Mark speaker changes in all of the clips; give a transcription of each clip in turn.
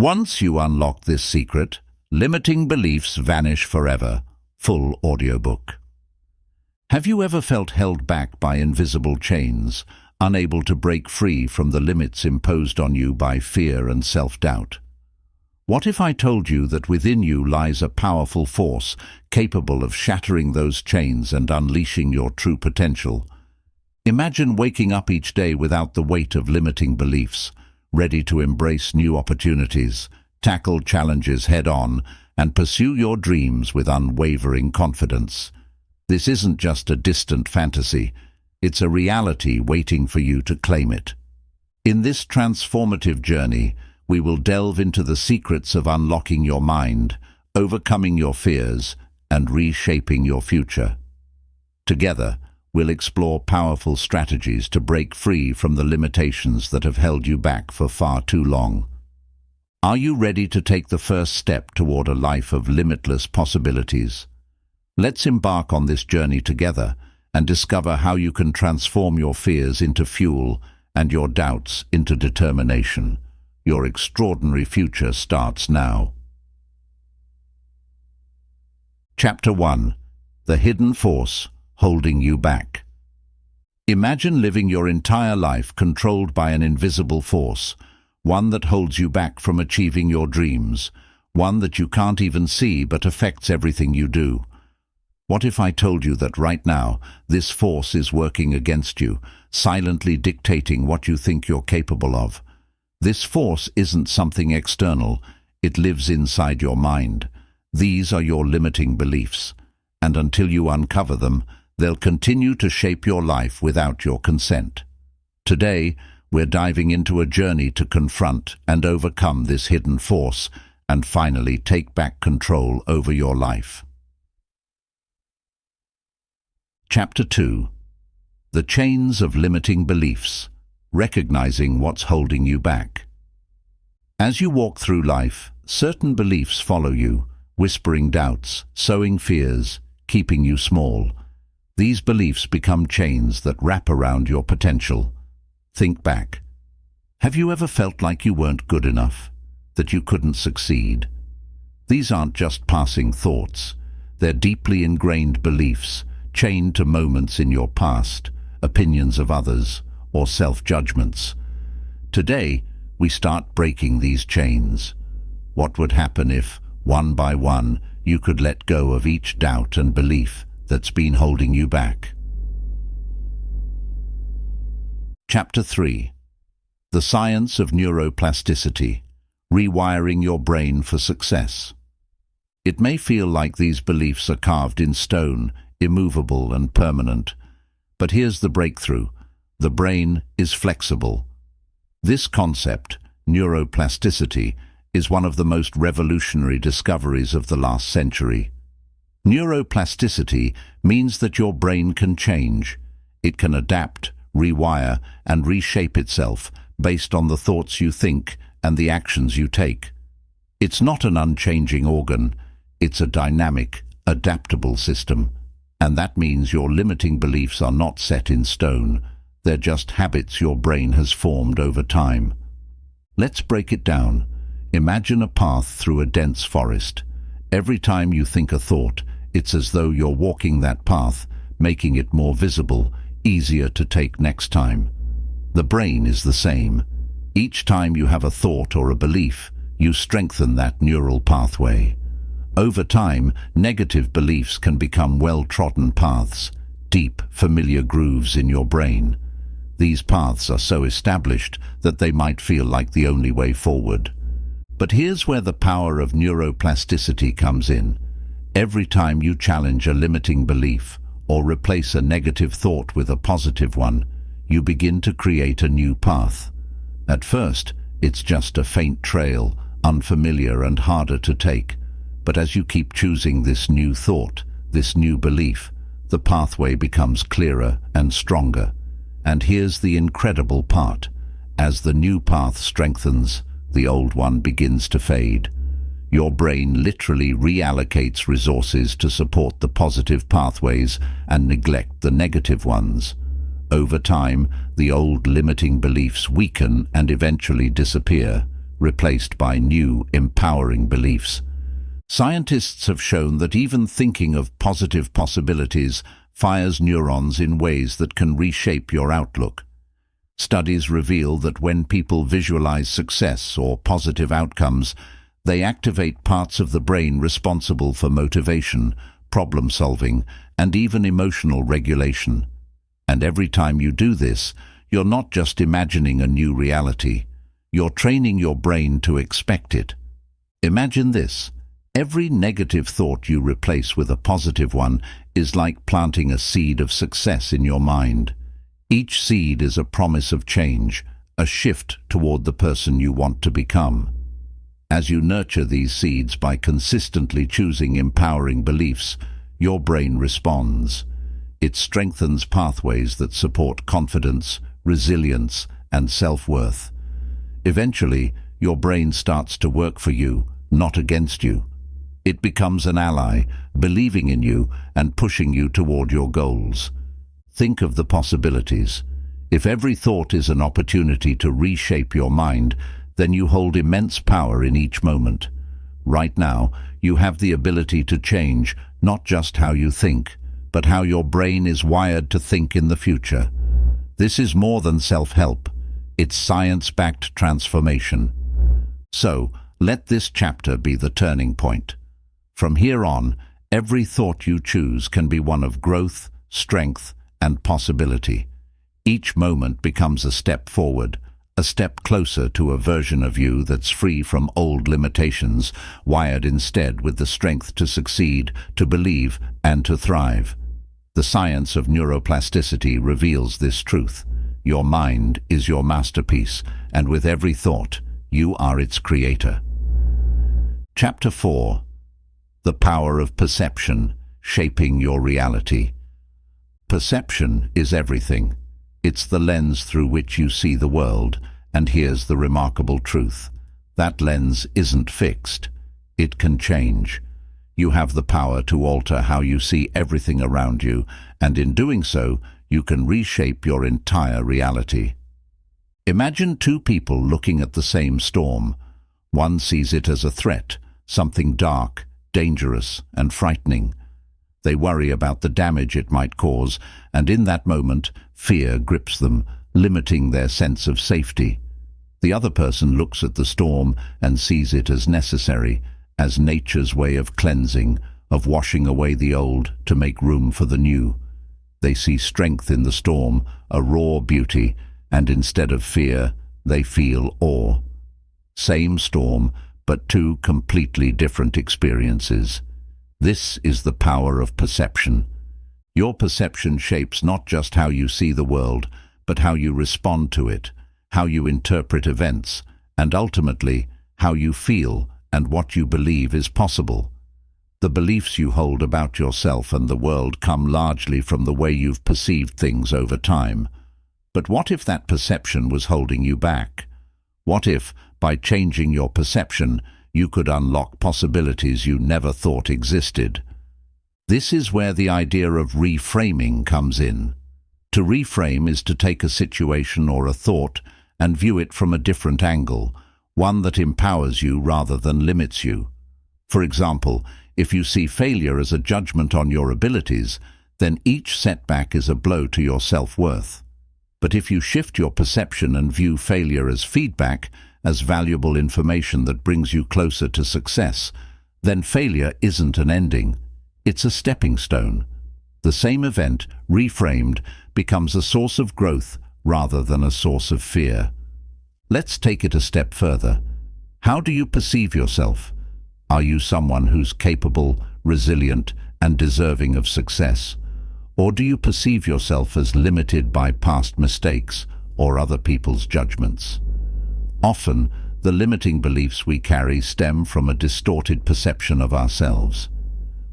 Speaker 1: Once you unlock this secret, limiting beliefs vanish forever. Full audiobook. Have you ever felt held back by invisible chains, unable to break free from the limits imposed on you by fear and self-doubt? What if I told you that within you lies a powerful force capable of shattering those chains and unleashing your true potential? Imagine waking up each day without the weight of limiting beliefs, ready to embrace new opportunities, tackle challenges head-on, and pursue your dreams with unwavering confidence. This isn't just a distant fantasy, it's a reality waiting for you to claim it. In this transformative journey, we will delve into the secrets of unlocking your mind, overcoming your fears, and reshaping your future. Together, we'll explore powerful strategies to break free from the limitations that have held you back for far too long. Are you ready to take the first step toward a life of limitless possibilities? Let's embark on this journey together and discover how you can transform your fears into fuel and your doubts into determination. Your extraordinary future starts now. Chapter 1. The Hidden Force Holding You Back. Imagine living your entire life controlled by an invisible force, one that holds you back from achieving your dreams, one that you can't even see but affects everything you do. What if I told you that right now, this force is working against you, silently dictating what you think you're capable of? This force isn't something external, it lives inside your mind. These are your limiting beliefs, and until you uncover them, they'll continue to shape your life without your consent. Today, we're diving into a journey to confront and overcome this hidden force and finally take back control over your life. Chapter 2. The Chains of Limiting Beliefs. Recognizing what's holding you back. As you walk through life, certain beliefs follow you, whispering doubts, sowing fears, keeping you small. These beliefs become chains that wrap around your potential. Think back. Have you ever felt like you weren't good enough, that you couldn't succeed? These aren't just passing thoughts. They're deeply ingrained beliefs, chained to moments in your past, opinions of others, or self-judgments. Today, we start breaking these chains. What would happen if, one by one, you could let go of each doubt and belief that's been holding you back? Chapter 3. The Science of Neuroplasticity. Rewiring your brain for success. It may feel like these beliefs are carved in stone, immovable and permanent. But here's the breakthrough. The brain is flexible. This concept, neuroplasticity, is one of the most revolutionary discoveries of the last century. Neuroplasticity means that your brain can change. It can adapt, rewire, and reshape itself based on the thoughts you think and the actions you take. It's not an unchanging organ. It's a dynamic, adaptable system. And that means your limiting beliefs are not set in stone. They're just habits your brain has formed over time. Let's break it down. Imagine a path through a dense forest. Every time you think a thought, it's as though you're walking that path, making it more visible, easier to take next time. The brain is the same. Each time you have a thought or a belief, you strengthen that neural pathway. Over time, negative beliefs can become well-trodden paths, deep, familiar grooves in your brain. These paths are so established that they might feel like the only way forward. But here's where the power of neuroplasticity comes in. Every time you challenge a limiting belief or replace a negative thought with a positive one, you begin to create a new path. At first, it's just a faint trail, unfamiliar and harder to take. But as you keep choosing this new thought, this new belief, the pathway becomes clearer and stronger. And here's the incredible part. As the new path strengthens, the old one begins to fade. Your brain literally reallocates resources to support the positive pathways and neglect the negative ones. Over time, the old limiting beliefs weaken and eventually disappear, replaced by new, empowering beliefs. Scientists have shown that even thinking of positive possibilities fires neurons in ways that can reshape your outlook. Studies reveal that when people visualize success or positive outcomes, they activate parts of the brain responsible for motivation, problem-solving, and even emotional regulation. And every time you do this, you're not just imagining a new reality, you're training your brain to expect it. Imagine this. Every negative thought you replace with a positive one is like planting a seed of success in your mind. Each seed is a promise of change, a shift toward the person you want to become. As you nurture these seeds by consistently choosing empowering beliefs, your brain responds. It strengthens pathways that support confidence, resilience, and self-worth. Eventually, your brain starts to work for you, not against you. It becomes an ally, believing in you and pushing you toward your goals. Think of the possibilities. If every thought is an opportunity to reshape your mind, then you hold immense power in each moment. Right now, you have the ability to change not just how you think, but how your brain is wired to think in the future. This is more than self-help. It's science-backed transformation. So, let this chapter be the turning point. From here on, every thought you choose can be one of growth, strength, and possibility. Each moment becomes a step forward, a step closer to a version of you that's free from old limitations, wired instead with the strength to succeed, to believe, and to thrive. The science of neuroplasticity reveals this truth. Your mind is your masterpiece, and with every thought, you are its creator. Chapter 4. The Power of Perception, Shaping Your Reality. Perception is everything. It's the lens through which you see the world, and here's the remarkable truth. That lens isn't fixed. It can change. You have the power to alter how you see everything around you, and in doing so, you can reshape your entire reality. Imagine two people looking at the same storm. One sees it as a threat, something dark, dangerous, and frightening. They worry about the damage it might cause, and in that moment, fear grips them, limiting their sense of safety. The other person looks at the storm and sees it as necessary, as nature's way of cleansing, of washing away the old to make room for the new. They see strength in the storm, a raw beauty, and instead of fear, they feel awe. Same storm, but two completely different experiences. This is the power of perception. Your perception shapes not just how you see the world, but how you respond to it, how you interpret events, and ultimately, how you feel and what you believe is possible. The beliefs you hold about yourself and the world come largely from the way you've perceived things over time. But what if that perception was holding you back? What if, by changing your perception, you could unlock possibilities you never thought existed? This is where the idea of reframing comes in. To reframe is to take a situation or a thought and view it from a different angle, one that empowers you rather than limits you. For example, if you see failure as a judgment on your abilities, then each setback is a blow to your self-worth. But if you shift your perception and view failure as feedback, as valuable information that brings you closer to success, then failure isn't an ending. It's a stepping stone. The same event, reframed, becomes a source of growth rather than a source of fear. Let's take it a step further. How do you perceive yourself? Are you someone who's capable, resilient, and deserving of success? Or do you perceive yourself as limited by past mistakes or other people's judgments? Often, the limiting beliefs we carry stem from a distorted perception of ourselves.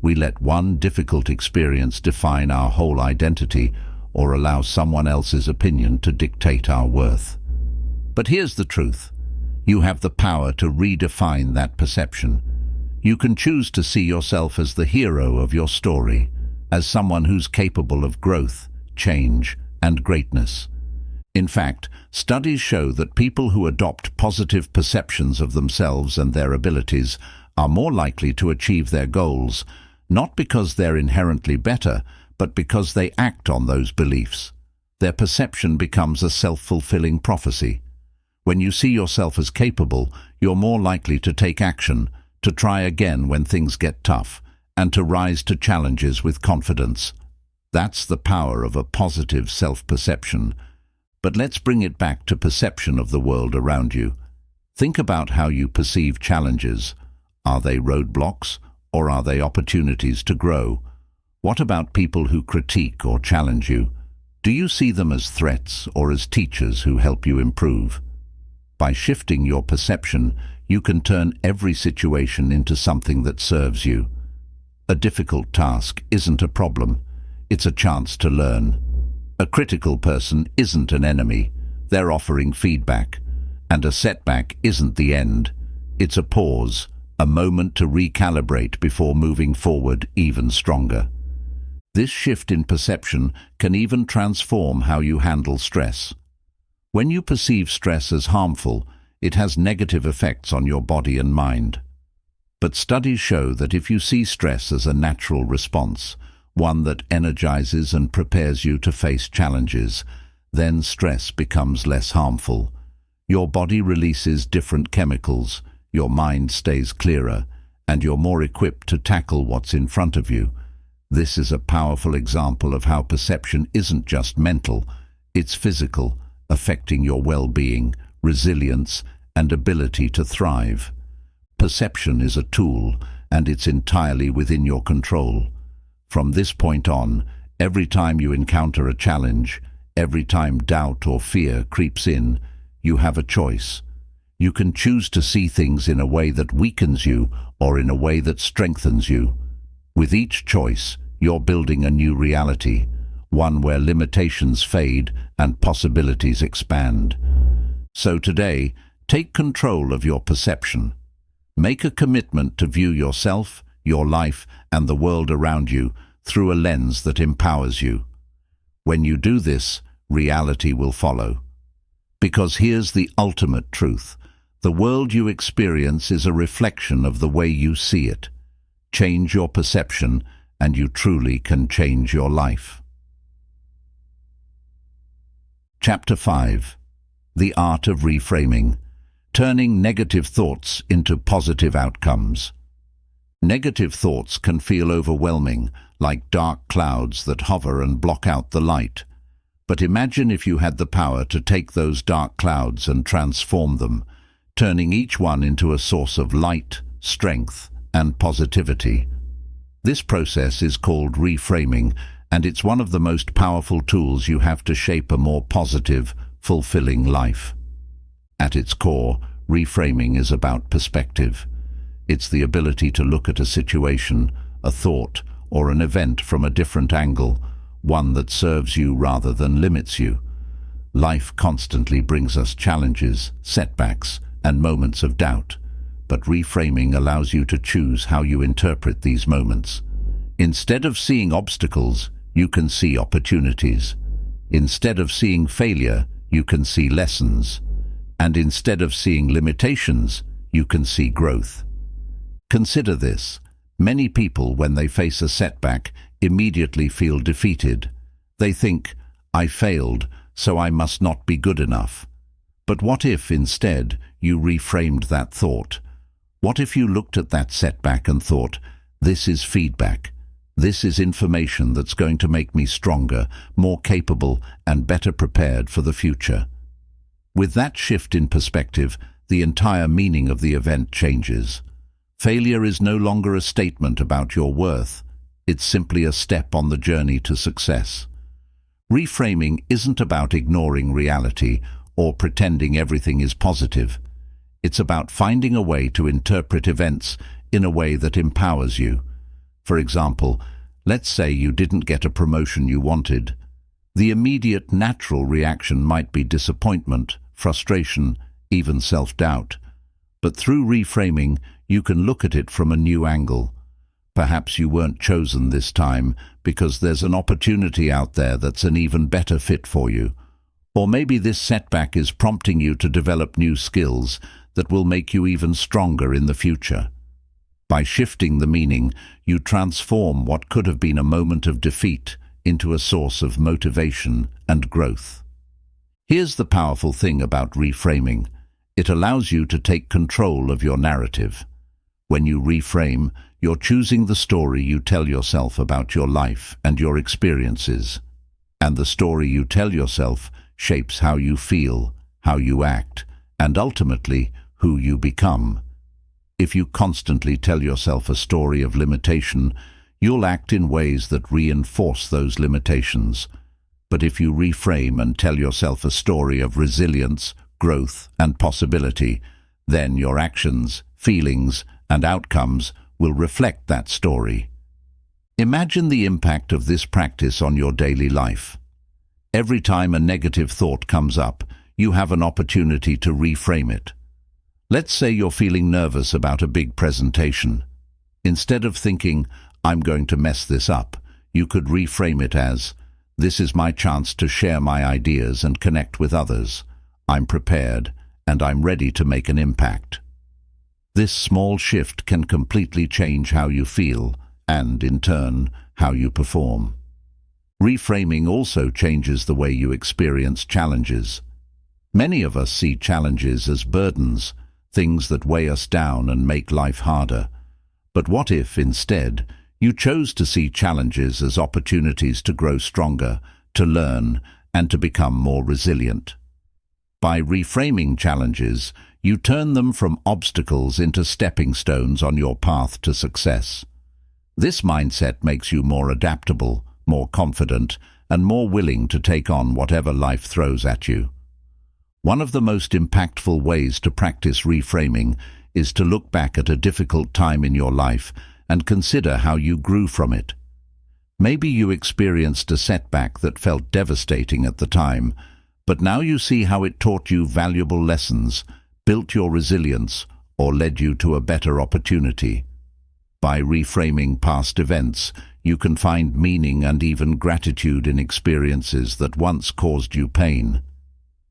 Speaker 1: We let one difficult experience define our whole identity or allow someone else's opinion to dictate our worth. But here's the truth. You have the power to redefine that perception. You can choose to see yourself as the hero of your story, as someone who's capable of growth, change, and greatness. In fact, studies show that people who adopt positive perceptions of themselves and their abilities are more likely to achieve their goals, not because they're inherently better, but because they act on those beliefs. Their perception becomes a self-fulfilling prophecy. When you see yourself as capable, you're more likely to take action, to try again when things get tough, and to rise to challenges with confidence. That's the power of a positive self-perception. But let's bring it back to perception of the world around you. Think about how you perceive challenges. Are they roadblocks, or are they opportunities to grow? What about people who critique or challenge you? Do you see them as threats or as teachers who help you improve? By shifting your perception, you can turn every situation into something that serves you. A difficult task isn't a problem. It's a chance to learn. A critical person isn't an enemy. They're offering feedback. And a setback isn't the end. It's a pause, a moment to recalibrate before moving forward even stronger. This shift in perception can even transform how you handle stress. When you perceive stress as harmful, it has negative effects on your body and mind. But studies show that if you see stress as a natural response, one that energizes and prepares you to face challenges, then stress becomes less harmful. Your body releases different chemicals, your mind stays clearer, and you're more equipped to tackle what's in front of you. This is a powerful example of how perception isn't just mental, it's physical, affecting your well-being, resilience, and ability to thrive. Perception is a tool, and it's entirely within your control. From this point on, every time you encounter a challenge, every time doubt or fear creeps in, you have a choice. You can choose to see things in a way that weakens you or in a way that strengthens you. With each choice, you're building a new reality, one where limitations fade and possibilities expand. So today, take control of your perception. Make a commitment to view yourself, your life, and the world around you through a lens that empowers you. When you do this, reality will follow. Because here's the ultimate truth. The world you experience is a reflection of the way you see it. Change your perception, and you truly can change your life. Chapter 5. The Art of Reframing. Turning negative thoughts into positive outcomes. Negative thoughts can feel overwhelming, like dark clouds that hover and block out the light. But imagine if you had the power to take those dark clouds and transform them, turning each one into a source of light, strength, and positivity. This process is called reframing, and it's one of the most powerful tools you have to shape a more positive, fulfilling life. At its core, reframing is about perspective. It's the ability to look at a situation, a thought, or an event from a different angle, one that serves you rather than limits you. Life constantly brings us challenges, setbacks, and moments of doubt, but reframing allows you to choose how you interpret these moments. Instead of seeing obstacles, you can see opportunities. Instead of seeing failure, you can see lessons. And instead of seeing limitations, you can see growth. Consider this. Many people, when they face a setback, immediately feel defeated. They think, "I failed, so I must not be good enough." But what if, instead, you reframed that thought? What if you looked at that setback and thought, "This is feedback. This is information that's going to make me stronger, more capable, and better prepared for the future"? With that shift in perspective, the entire meaning of the event changes. Failure is no longer a statement about your worth. It's simply a step on the journey to success. Reframing isn't about ignoring reality or pretending everything is positive. It's about finding a way to interpret events in a way that empowers you. For example, let's say you didn't get a promotion you wanted. The immediate natural reaction might be disappointment, frustration, even self-doubt. But through reframing, you can look at it from a new angle. Perhaps you weren't chosen this time because there's an opportunity out there that's an even better fit for you. Or maybe this setback is prompting you to develop new skills that will make you even stronger in the future. By shifting the meaning, you transform what could have been a moment of defeat into a source of motivation and growth. Here's the powerful thing about reframing. It allows you to take control of your narrative. When you reframe, you're choosing the story you tell yourself about your life and your experiences. And the story you tell yourself shapes how you feel, how you act, and ultimately, who you become. If you constantly tell yourself a story of limitation, you'll act in ways that reinforce those limitations. But if you reframe and tell yourself a story of resilience, growth, and possibility, then your actions, feelings, and outcomes will reflect that story. Imagine the impact of this practice on your daily life. Every time a negative thought comes up, you have an opportunity to reframe it. Let's say you're feeling nervous about a big presentation. Instead of thinking, "I'm going to mess this up," you could reframe it as, "This is my chance to share my ideas and connect with others. I'm prepared, and I'm ready to make an impact." This small shift can completely change how you feel, and, in turn, how you perform. Reframing also changes the way you experience challenges. Many of us see challenges as burdens, things that weigh us down and make life harder. But what if, instead, you chose to see challenges as opportunities to grow stronger, to learn, and to become more resilient? By reframing challenges, you turn them from obstacles into stepping stones on your path to success. This mindset makes you more adaptable, more confident, and more willing to take on whatever life throws at you. One of the most impactful ways to practice reframing is to look back at a difficult time in your life and consider how you grew from it. Maybe you experienced a setback that felt devastating at the time, but now you see how it taught you valuable lessons, built your resilience, or led you to a better opportunity. By reframing past events, you can find meaning and even gratitude in experiences that once caused you pain.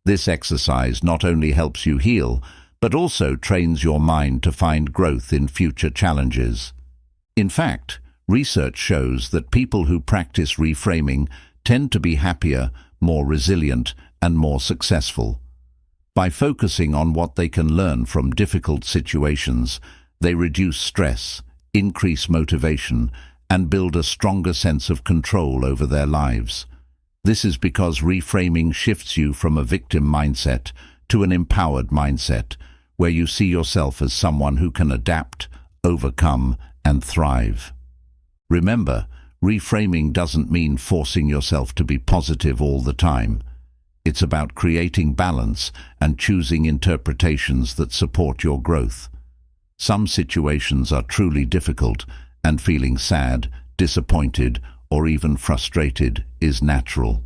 Speaker 1: This exercise not only helps you heal, but also trains your mind to find growth in future challenges. In fact, research shows that people who practice reframing tend to be happier, more resilient, and more successful. By focusing on what they can learn from difficult situations, they reduce stress, increase motivation, and build a stronger sense of control over their lives. This is because reframing shifts you from a victim mindset to an empowered mindset, where you see yourself as someone who can adapt, overcome, and thrive. Remember, reframing doesn't mean forcing yourself to be positive all the time. It's about creating balance and choosing interpretations that support your growth. Some situations are truly difficult, and feeling sad, disappointed, or even frustrated is natural.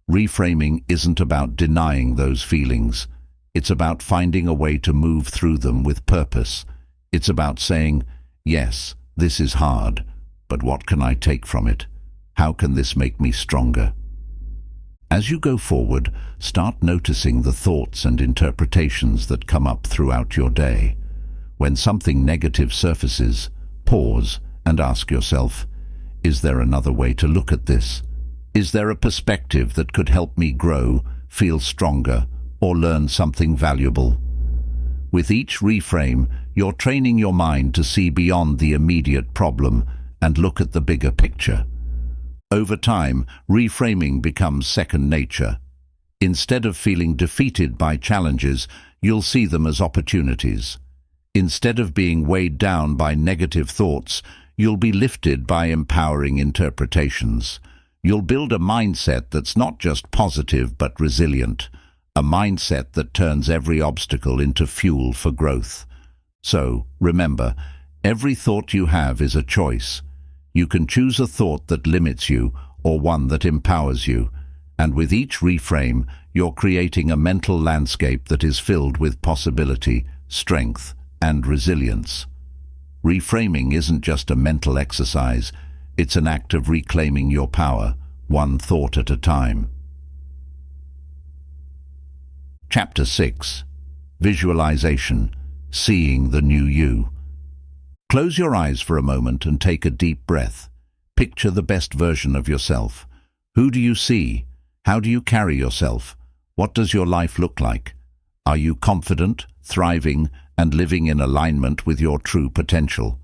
Speaker 1: Reframing isn't about denying those feelings. It's about finding a way to move through them with purpose. It's about saying, "Yes, this is hard, but what can I take from it? How can this make me stronger?" As you go forward, start noticing the thoughts and interpretations that come up throughout your day. When something negative surfaces, pause and ask yourself, is there another way to look at this? Is there a perspective that could help me grow, feel stronger, or learn something valuable? With each reframe, you're training your mind to see beyond the immediate problem and look at the bigger picture. Over time, reframing becomes second nature. Instead of feeling defeated by challenges, you'll see them as opportunities. Instead of being weighed down by negative thoughts, you'll be lifted by empowering interpretations. You'll build a mindset that's not just positive but resilient, a mindset that turns every obstacle into fuel for growth. So, remember, every thought you have is a choice. You can choose a thought that limits you or one that empowers you, and with each reframe, you're creating a mental landscape that is filled with possibility, strength, and resilience. Reframing isn't just a mental exercise, it's an act of reclaiming your power, one thought at a time. Chapter 6. Visualization. Seeing the new you. Close your eyes for a moment and take a deep breath. Picture the best version of yourself. Who do you see? How do you carry yourself? What does your life look like? Are you confident, thriving, and living in alignment with your true potential?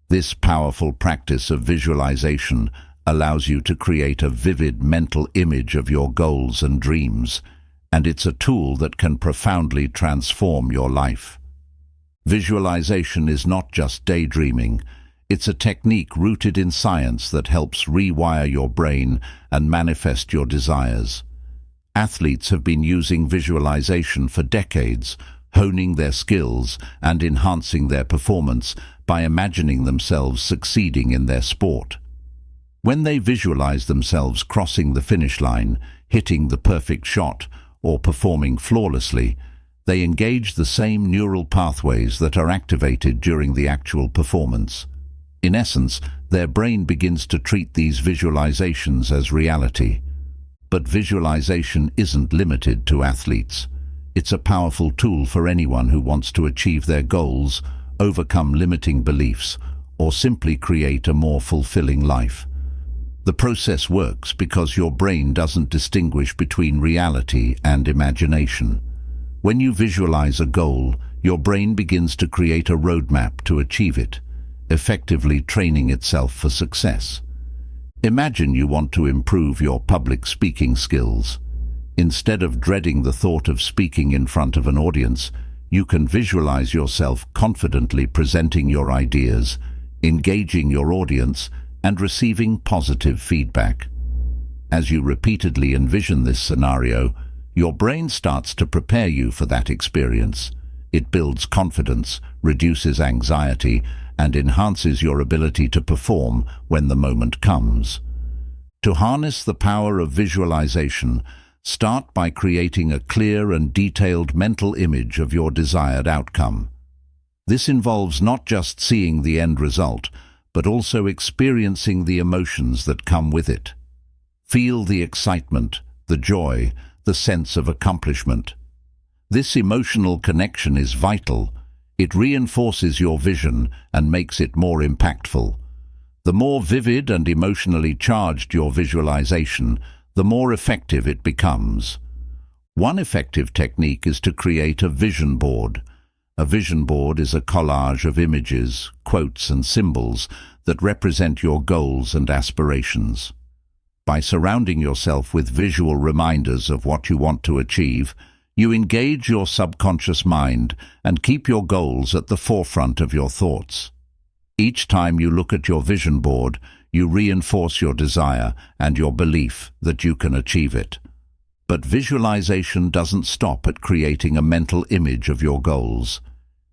Speaker 1: This powerful practice of visualization allows you to create a vivid mental image of your goals and dreams, and it's a tool that can profoundly transform your life. Visualization is not just daydreaming. It's a technique rooted in science that helps rewire your brain and manifest your desires. Athletes have been using visualization for decades, honing their skills and enhancing their performance by imagining themselves succeeding in their sport. When they visualize themselves crossing the finish line, hitting the perfect shot, or performing flawlessly, they engage the same neural pathways that are activated during the actual performance. In essence, their brain begins to treat these visualizations as reality. But visualization isn't limited to athletes. It's a powerful tool for anyone who wants to achieve their goals, overcome limiting beliefs, or simply create a more fulfilling life. The process works because your brain doesn't distinguish between reality and imagination. When you visualize a goal, your brain begins to create a roadmap to achieve it, effectively training itself for success. Imagine you want to improve your public speaking skills. Instead of dreading the thought of speaking in front of an audience, you can visualize yourself confidently presenting your ideas, engaging your audience, and receiving positive feedback. As you repeatedly envision this scenario, your brain starts to prepare you for that experience. It builds confidence, reduces anxiety, and enhances your ability to perform when the moment comes. To harness the power of visualization, start by creating a clear and detailed mental image of your desired outcome. This involves not just seeing the end result, but also experiencing the emotions that come with it. Feel the excitement, the joy, the sense of accomplishment. This emotional connection is vital. It reinforces your vision and makes it more impactful. The more vivid and emotionally charged your visualization, the more effective it becomes. One effective technique is to create a vision board. A vision board is a collage of images, quotes, and symbols that represent your goals and aspirations. By surrounding yourself with visual reminders of what you want to achieve, you engage your subconscious mind and keep your goals at the forefront of your thoughts. Each time you look at your vision board, you reinforce your desire and your belief that you can achieve it. But visualization doesn't stop at creating a mental image of your goals.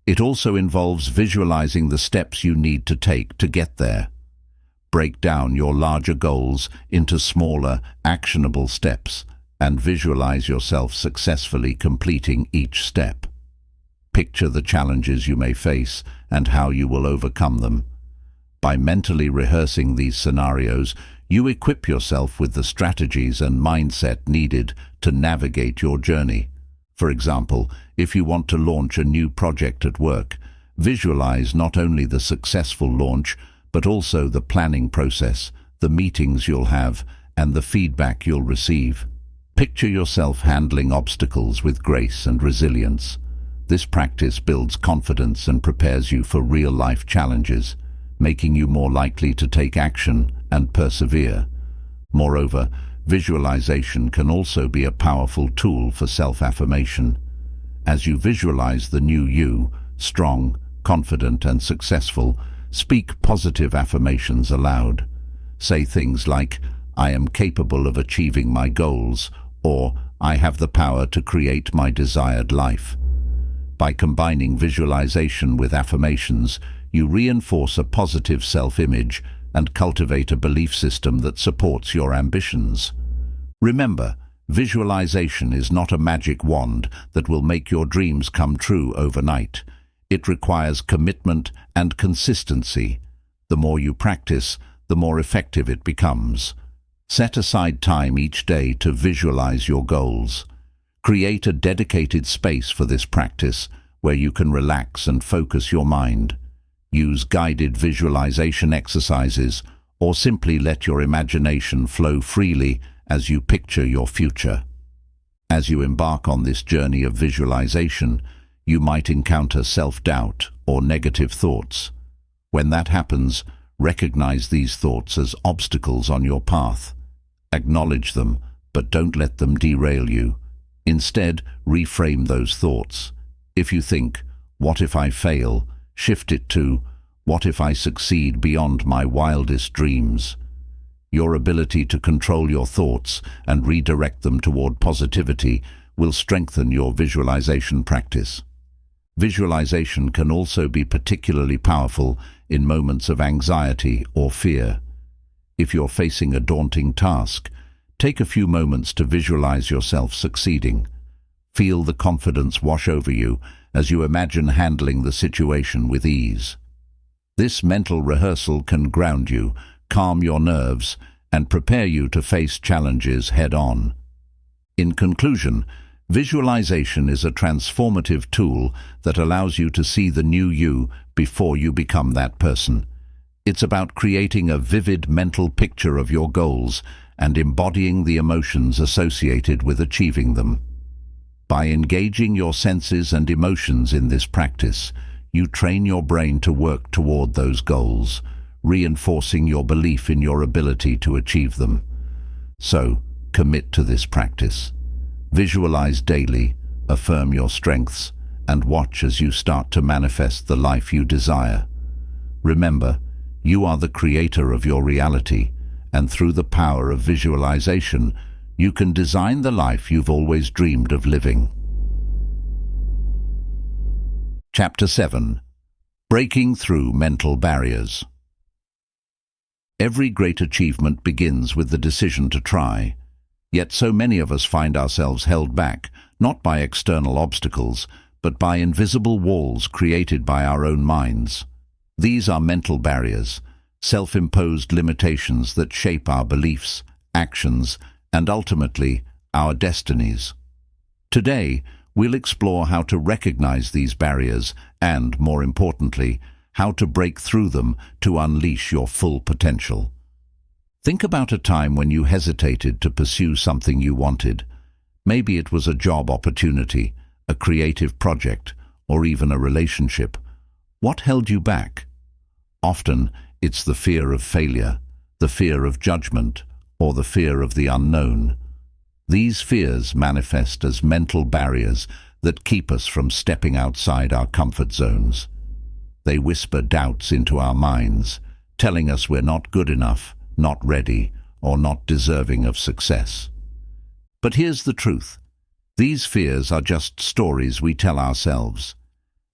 Speaker 1: It also involves visualizing the steps you need to take to get there. Break down your larger goals into smaller, actionable steps and visualize yourself successfully completing each step. Picture the challenges you may face and how you will overcome them. By mentally rehearsing these scenarios, you equip yourself with the strategies and mindset needed to navigate your journey. For example, if you want to launch a new project at work, visualize not only the successful launch, but also the planning process, the meetings you'll have, and the feedback you'll receive. Picture yourself handling obstacles with grace and resilience. This practice builds confidence and prepares you for real-life challenges, making you more likely to take action and persevere. Moreover, visualization can also be a powerful tool for self-affirmation. As you visualize the new you, strong, confident, and successful, speak positive affirmations aloud. Say things like, "I am capable of achieving my goals," or "I have the power to create my desired life." By combining visualization with affirmations, you reinforce a positive self-image and cultivate a belief system that supports your ambitions. Remember, visualization is not a magic wand that will make your dreams come true overnight. It requires commitment and consistency. The more you practice, the more effective it becomes. Set aside time each day to visualize your goals. Create a dedicated space for this practice where you can relax and focus your mind. Use guided visualization exercises or simply let your imagination flow freely as you picture your future. As you embark on this journey of visualization, you might encounter self-doubt or negative thoughts. When that happens, recognize these thoughts as obstacles on your path. Acknowledge them, but don't let them derail you. Instead, reframe those thoughts. If you think, "What if I fail?" shift it to, "What if I succeed beyond my wildest dreams?" Your ability to control your thoughts and redirect them toward positivity will strengthen your visualization practice. Visualization can also be particularly powerful in moments of anxiety or fear. If you're facing a daunting task, take a few moments to visualize yourself succeeding. Feel the confidence wash over you as you imagine handling the situation with ease. This mental rehearsal can ground you, calm your nerves, and prepare you to face challenges head-on. In conclusion, visualization is a transformative tool that allows you to see the new you before you become that person. It's about creating a vivid mental picture of your goals and embodying the emotions associated with achieving them. By engaging your senses and emotions in this practice, you train your brain to work toward those goals, reinforcing your belief in your ability to achieve them. So, commit to this practice. Visualize daily, affirm your strengths, and watch as you start to manifest the life you desire. Remember, you are the creator of your reality, and through the power of visualization, you can design the life you've always dreamed of living. Chapter 7. Breaking Through Mental Barriers. Every great achievement begins with the decision to try. Yet so many of us find ourselves held back, not by external obstacles, but by invisible walls created by our own minds. These are mental barriers, self-imposed limitations that shape our beliefs, actions, and ultimately, our destinies. Today, we'll explore how to recognize these barriers and, more importantly, how to break through them to unleash your full potential. Think about a time when you hesitated to pursue something you wanted. Maybe it was a job opportunity, a creative project, or even a relationship. What held you back? Often, it's the fear of failure, the fear of judgment, or the fear of the unknown. These fears manifest as mental barriers that keep us from stepping outside our comfort zones. They whisper doubts into our minds, telling us we're not good enough, not ready, or not deserving of success. But here's the truth. These fears are just stories we tell ourselves.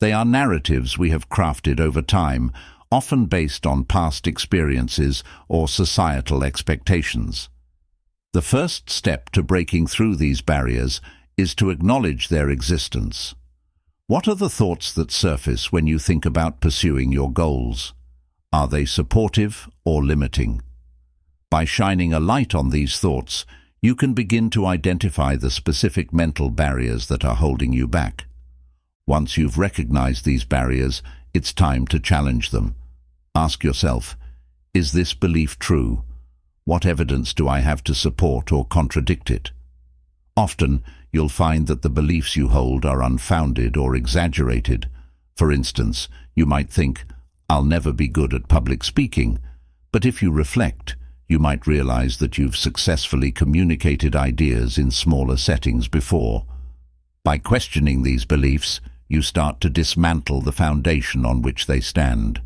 Speaker 1: They are narratives we have crafted over time, often based on past experiences or societal expectations. The first step to breaking through these barriers is to acknowledge their existence. What are the thoughts that surface when you think about pursuing your goals? Are they supportive or limiting? By shining a light on these thoughts, you can begin to identify the specific mental barriers that are holding you back. Once you've recognized these barriers, it's time to challenge them. Ask yourself, is this belief true? What evidence do I have to support or contradict it? Often, you'll find that the beliefs you hold are unfounded or exaggerated. For instance, you might think, "I'll never be good at public speaking," but if you reflect, you might realize that you've successfully communicated ideas in smaller settings before. By questioning these beliefs, you start to dismantle the foundation on which they stand.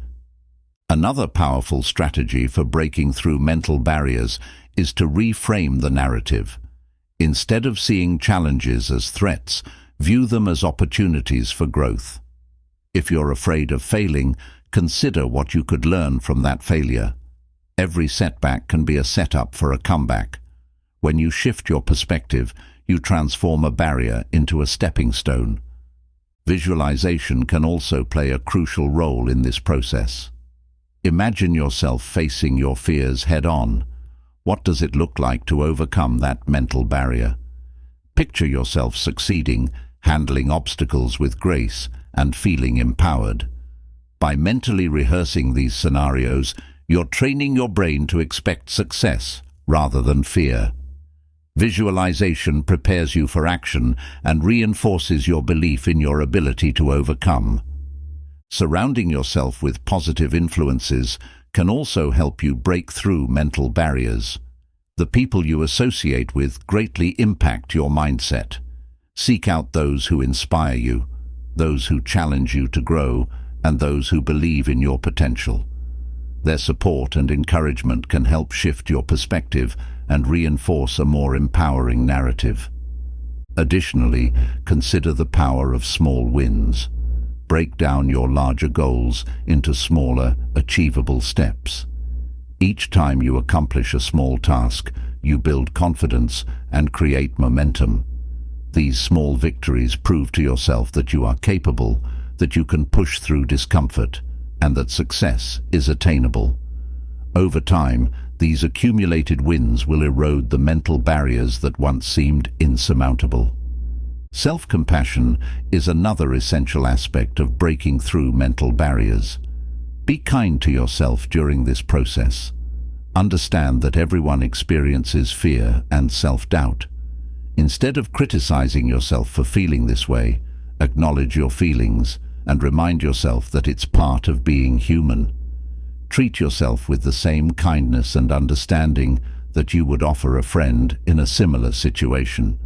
Speaker 1: Another powerful strategy for breaking through mental barriers is to reframe the narrative. Instead of seeing challenges as threats, view them as opportunities for growth. If you're afraid of failing, consider what you could learn from that failure. Every setback can be a setup for a comeback. When you shift your perspective, you transform a barrier into a stepping stone. Visualization can also play a crucial role in this process. Imagine yourself facing your fears head-on. What does it look like to overcome that mental barrier? Picture yourself succeeding, handling obstacles with grace, and feeling empowered. By mentally rehearsing these scenarios, you're training your brain to expect success rather than fear. Visualization prepares you for action and reinforces your belief in your ability to overcome. Surrounding yourself with positive influences can also help you break through mental barriers. The people you associate with greatly impact your mindset. Seek out those who inspire you, those who challenge you to grow, and those who believe in your potential. Their support and encouragement can help shift your perspective and reinforce a more empowering narrative. Additionally, consider the power of small wins. Break down your larger goals into smaller, achievable steps. Each time you accomplish a small task, you build confidence and create momentum. These small victories prove to yourself that you are capable, that you can push through discomfort, and that success is attainable. Over time, these accumulated wins will erode the mental barriers that once seemed insurmountable. Self-compassion is another essential aspect of breaking through mental barriers. Be kind to yourself during this process. Understand that everyone experiences fear and self-doubt. Instead of criticizing yourself for feeling this way, acknowledge your feelings and remind yourself that it's part of being human. Treat yourself with the same kindness and understanding that you would offer a friend in a similar situation.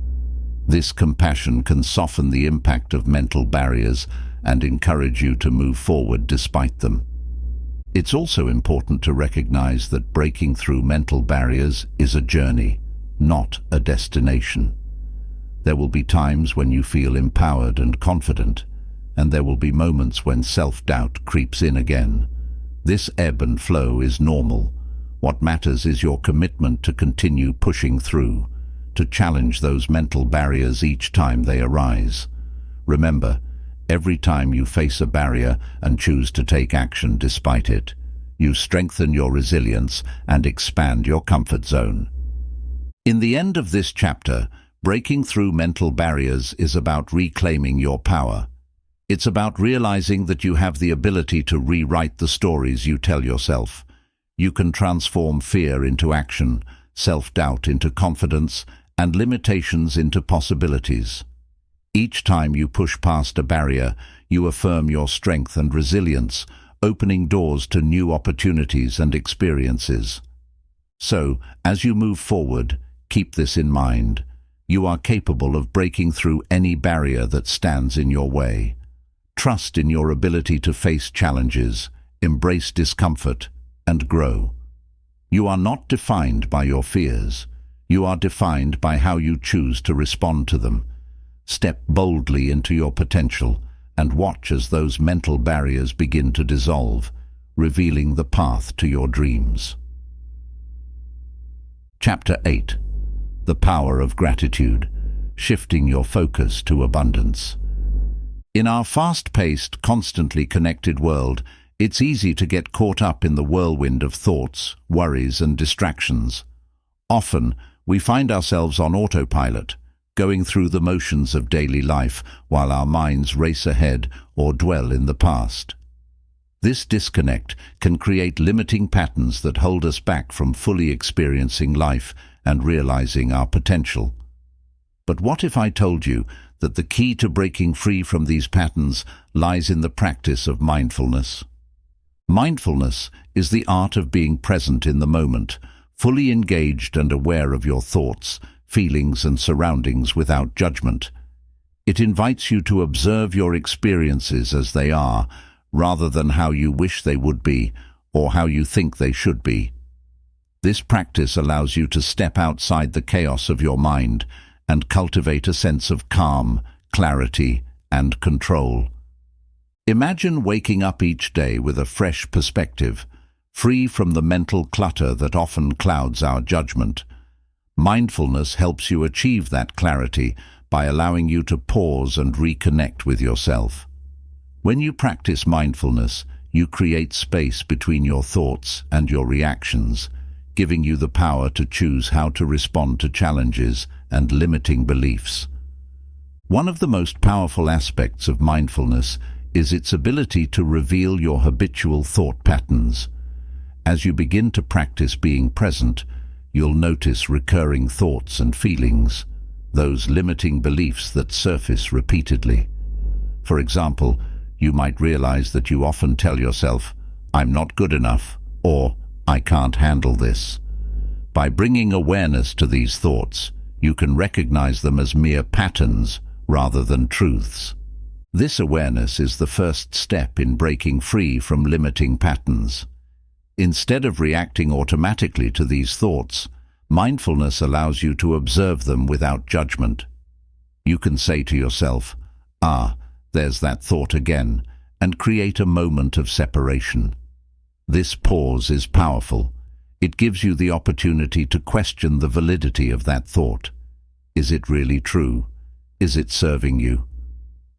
Speaker 1: This compassion can soften the impact of mental barriers and encourage you to move forward despite them. It's also important to recognize that breaking through mental barriers is a journey, not a destination. There will be times when you feel empowered and confident, and there will be moments when self-doubt creeps in again. This ebb and flow is normal. What matters is your commitment to continue pushing through, to challenge those mental barriers each time they arise. Remember, every time you face a barrier and choose to take action despite it, you strengthen your resilience and expand your comfort zone. In the end of this chapter, breaking through mental barriers is about reclaiming your power. It's about realizing that you have the ability to rewrite the stories you tell yourself. You can transform fear into action, self-doubt into confidence, and limitations into possibilities. Each time you push past a barrier, you affirm your strength and resilience, opening doors to new opportunities and experiences. So, as you move forward, keep this in mind. You are capable of breaking through any barrier that stands in your way. Trust in your ability to face challenges, embrace discomfort, and grow. You are not defined by your fears. You are defined by how you choose to respond to them. Step boldly into your potential and watch as those mental barriers begin to dissolve, revealing the path to your dreams. Chapter 8. The Power of Gratitude, Shifting Your Focus to Abundance. In our fast-paced, constantly connected world, it's easy to get caught up in the whirlwind of thoughts, worries, and distractions. Often, we find ourselves on autopilot, going through the motions of daily life while our minds race ahead or dwell in the past. This disconnect can create limiting patterns that hold us back from fully experiencing life and realizing our potential. But what if I told you that the key to breaking free from these patterns lies in the practice of mindfulness? Mindfulness is the art of being present in the moment, fully engaged and aware of your thoughts, feelings, and surroundings without judgment. It invites you to observe your experiences as they are, rather than how you wish they would be or how you think they should be. This practice allows you to step outside the chaos of your mind and cultivate a sense of calm, clarity, and control. Imagine waking up each day with a fresh perspective, free from the mental clutter that often clouds our judgment. Mindfulness helps you achieve that clarity by allowing you to pause and reconnect with yourself. When you practice mindfulness, you create space between your thoughts and your reactions, giving you the power to choose how to respond to challenges and limiting beliefs. One of the most powerful aspects of mindfulness is its ability to reveal your habitual thought patterns. As you begin to practice being present, you'll notice recurring thoughts and feelings, those limiting beliefs that surface repeatedly. For example, you might realize that you often tell yourself, "I'm not good enough," or "I can't handle this." By bringing awareness to these thoughts, you can recognize them as mere patterns rather than truths. This awareness is the first step in breaking free from limiting patterns. Instead of reacting automatically to these thoughts, mindfulness allows you to observe them without judgment. You can say to yourself, there's that thought again," and create a moment of separation. This pause is powerful. It gives you the opportunity to question the validity of that thought. Is it really true? Is it serving you?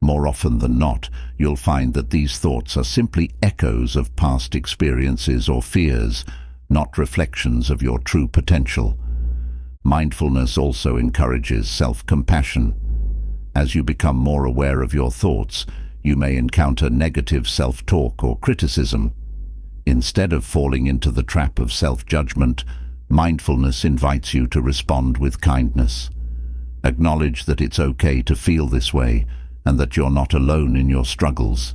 Speaker 1: More often than not, you'll find that these thoughts are simply echoes of past experiences or fears, not reflections of your true potential. Mindfulness also encourages self-compassion. As you become more aware of your thoughts, you may encounter negative self-talk or criticism. Instead of falling into the trap of self-judgment, mindfulness invites you to respond with kindness. Acknowledge that it's okay to feel this way and that you're not alone in your struggles.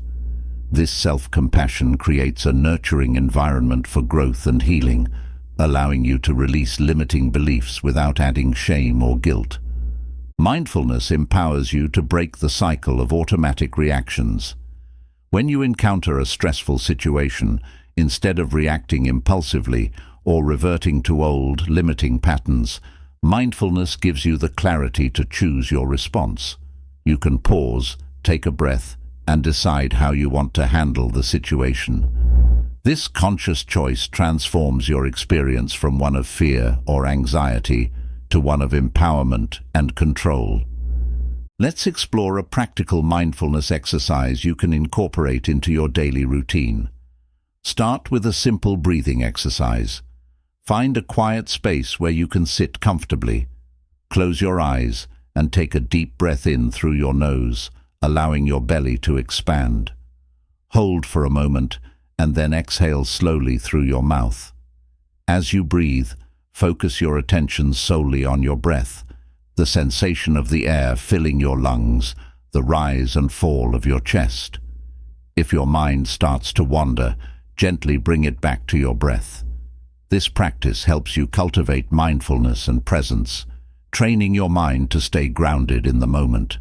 Speaker 1: This self-compassion creates a nurturing environment for growth and healing, allowing you to release limiting beliefs without adding shame or guilt. Mindfulness empowers you to break the cycle of automatic reactions. When you encounter a stressful situation, instead of reacting impulsively or reverting to old, limiting patterns, mindfulness gives you the clarity to choose your response. You can pause, take a breath, and decide how you want to handle the situation. This conscious choice transforms your experience from one of fear or anxiety to one of empowerment and control. Let's explore a practical mindfulness exercise you can incorporate into your daily routine. Start with a simple breathing exercise. Find a quiet space where you can sit comfortably. Close your eyes and take a deep breath in through your nose, allowing your belly to expand. Hold for a moment and then exhale slowly through your mouth. As you breathe, focus your attention solely on your breath, the sensation of the air filling your lungs, the rise and fall of your chest. If your mind starts to wander, gently bring it back to your breath. This practice helps you cultivate mindfulness and presence, training your mind to stay grounded in the moment.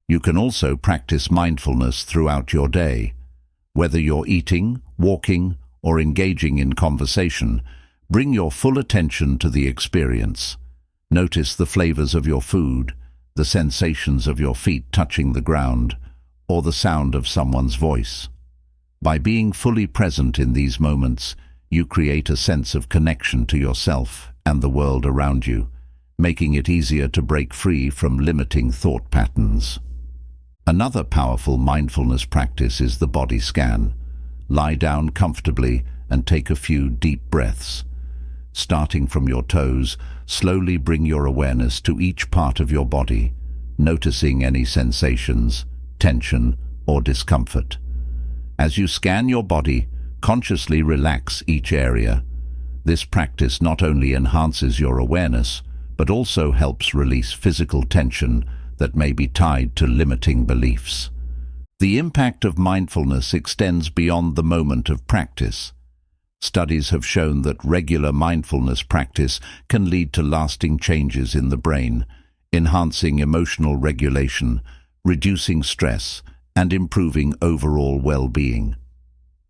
Speaker 1: You can also practice mindfulness throughout your day. Whether you're eating, walking, or engaging in conversation, bring your full attention to the experience. Notice the flavors of your food, the sensations of your feet touching the ground, or the sound of someone's voice. By being fully present in these moments, you create a sense of connection to yourself and the world around you, making it easier to break free from limiting thought patterns. Another powerful mindfulness practice is the body scan. Lie down comfortably and take a few deep breaths. Starting from your toes, slowly bring your awareness to each part of your body, noticing any sensations, tension, or discomfort. As you scan your body, consciously relax each area. This practice not only enhances your awareness, but also helps release physical tension that may be tied to limiting beliefs. The impact of mindfulness extends beyond the moment of practice. Studies have shown that regular mindfulness practice can lead to lasting changes in the brain, enhancing emotional regulation, reducing stress, and improving overall well-being.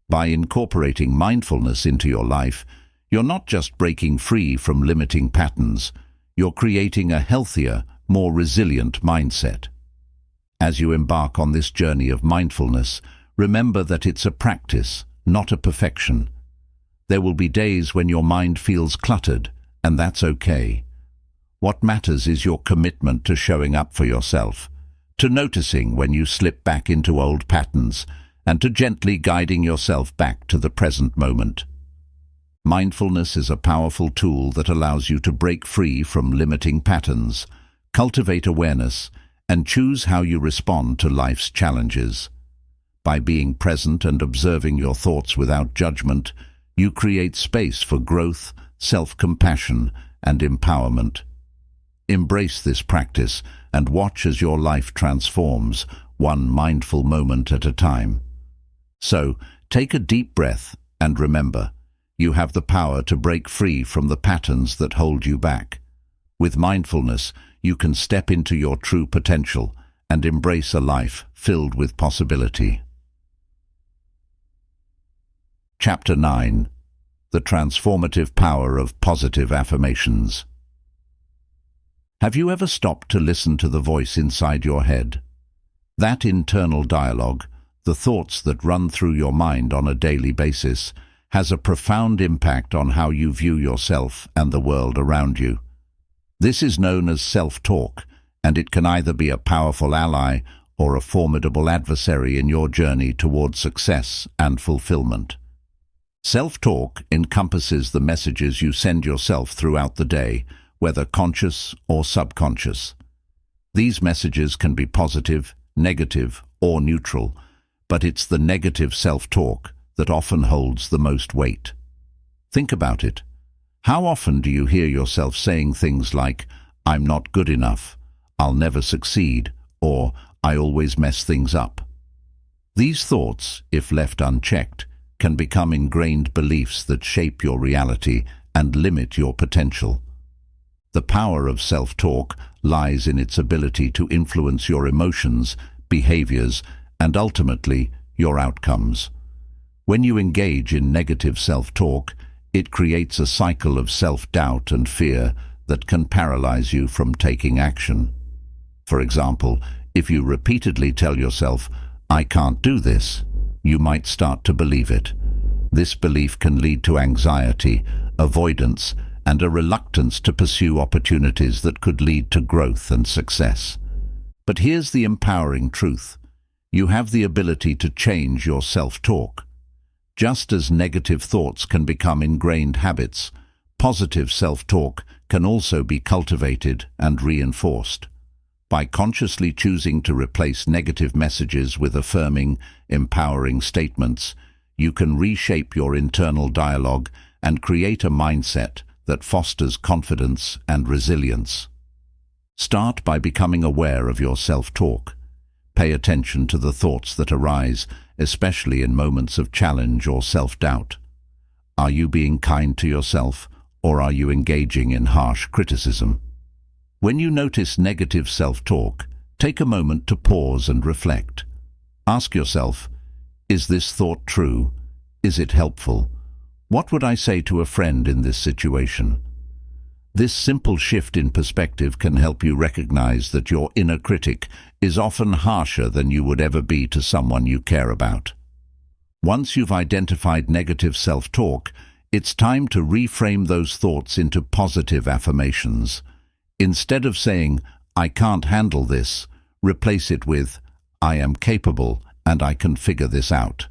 Speaker 1: By incorporating mindfulness into your life, you're not just breaking free from limiting patterns, you're creating a healthier, more resilient mindset. As you embark on this journey of mindfulness, remember that it's a practice, not a perfection. There will be days when your mind feels cluttered, and that's okay. What matters is your commitment to showing up for yourself, to noticing when you slip back into old patterns, and to gently guiding yourself back to the present moment. Mindfulness is a powerful tool that allows you to break free from limiting patterns, Cultivate awareness and choose how you respond to life's challenges. By being present and observing your thoughts without judgment, you create space for growth, self-compassion, and empowerment. Embrace this practice and watch as your life transforms, one mindful moment at a time. So, take a deep breath and remember, you have the power to break free from the patterns that hold you back. With mindfulness, you can step into your true potential and embrace a life filled with possibility. Chapter 9. The Transformative Power of Positive Affirmations. Have you ever stopped to listen to the voice inside your head? That internal dialogue, the thoughts that run through your mind on a daily basis, has a profound impact on how you view yourself and the world around you. This is known as self-talk, and it can either be a powerful ally or a formidable adversary in your journey toward success and fulfillment. Self-talk encompasses the messages you send yourself throughout the day, whether conscious or subconscious. These messages can be positive, negative, or neutral, but it's the negative self-talk that often holds the most weight. Think about it. How often do you hear yourself saying things like, "I'm not good enough," "I'll never succeed," or "I always mess things up"? These thoughts, if left unchecked, can become ingrained beliefs that shape your reality and limit your potential. The power of self-talk lies in its ability to influence your emotions, behaviors, and ultimately, your outcomes. When you engage in negative self-talk, it creates a cycle of self-doubt and fear that can paralyze you from taking action. For example, if you repeatedly tell yourself, "I can't do this," you might start to believe it. This belief can lead to anxiety, avoidance, and a reluctance to pursue opportunities that could lead to growth and success. But here's the empowering truth. You have the ability to change your self-talk. Just as negative thoughts can become ingrained habits, positive self-talk can also be cultivated and reinforced. By consciously choosing to replace negative messages with affirming, empowering statements, you can reshape your internal dialogue and create a mindset that fosters confidence and resilience. Start by becoming aware of your self-talk. Pay attention to the thoughts that arise, especially in moments of challenge or self-doubt. Are you being kind to yourself, or are you engaging in harsh criticism? When you notice negative self-talk, take a moment to pause and reflect. Ask yourself, is this thought true? Is it helpful? What would I say to a friend in this situation? This simple shift in perspective can help you recognize that your inner critic is often harsher than you would ever be to someone you care about. Once you've identified negative self-talk, it's time to reframe those thoughts into positive affirmations. Instead of saying, "I can't handle this," replace it with, "I am capable and I can figure this out."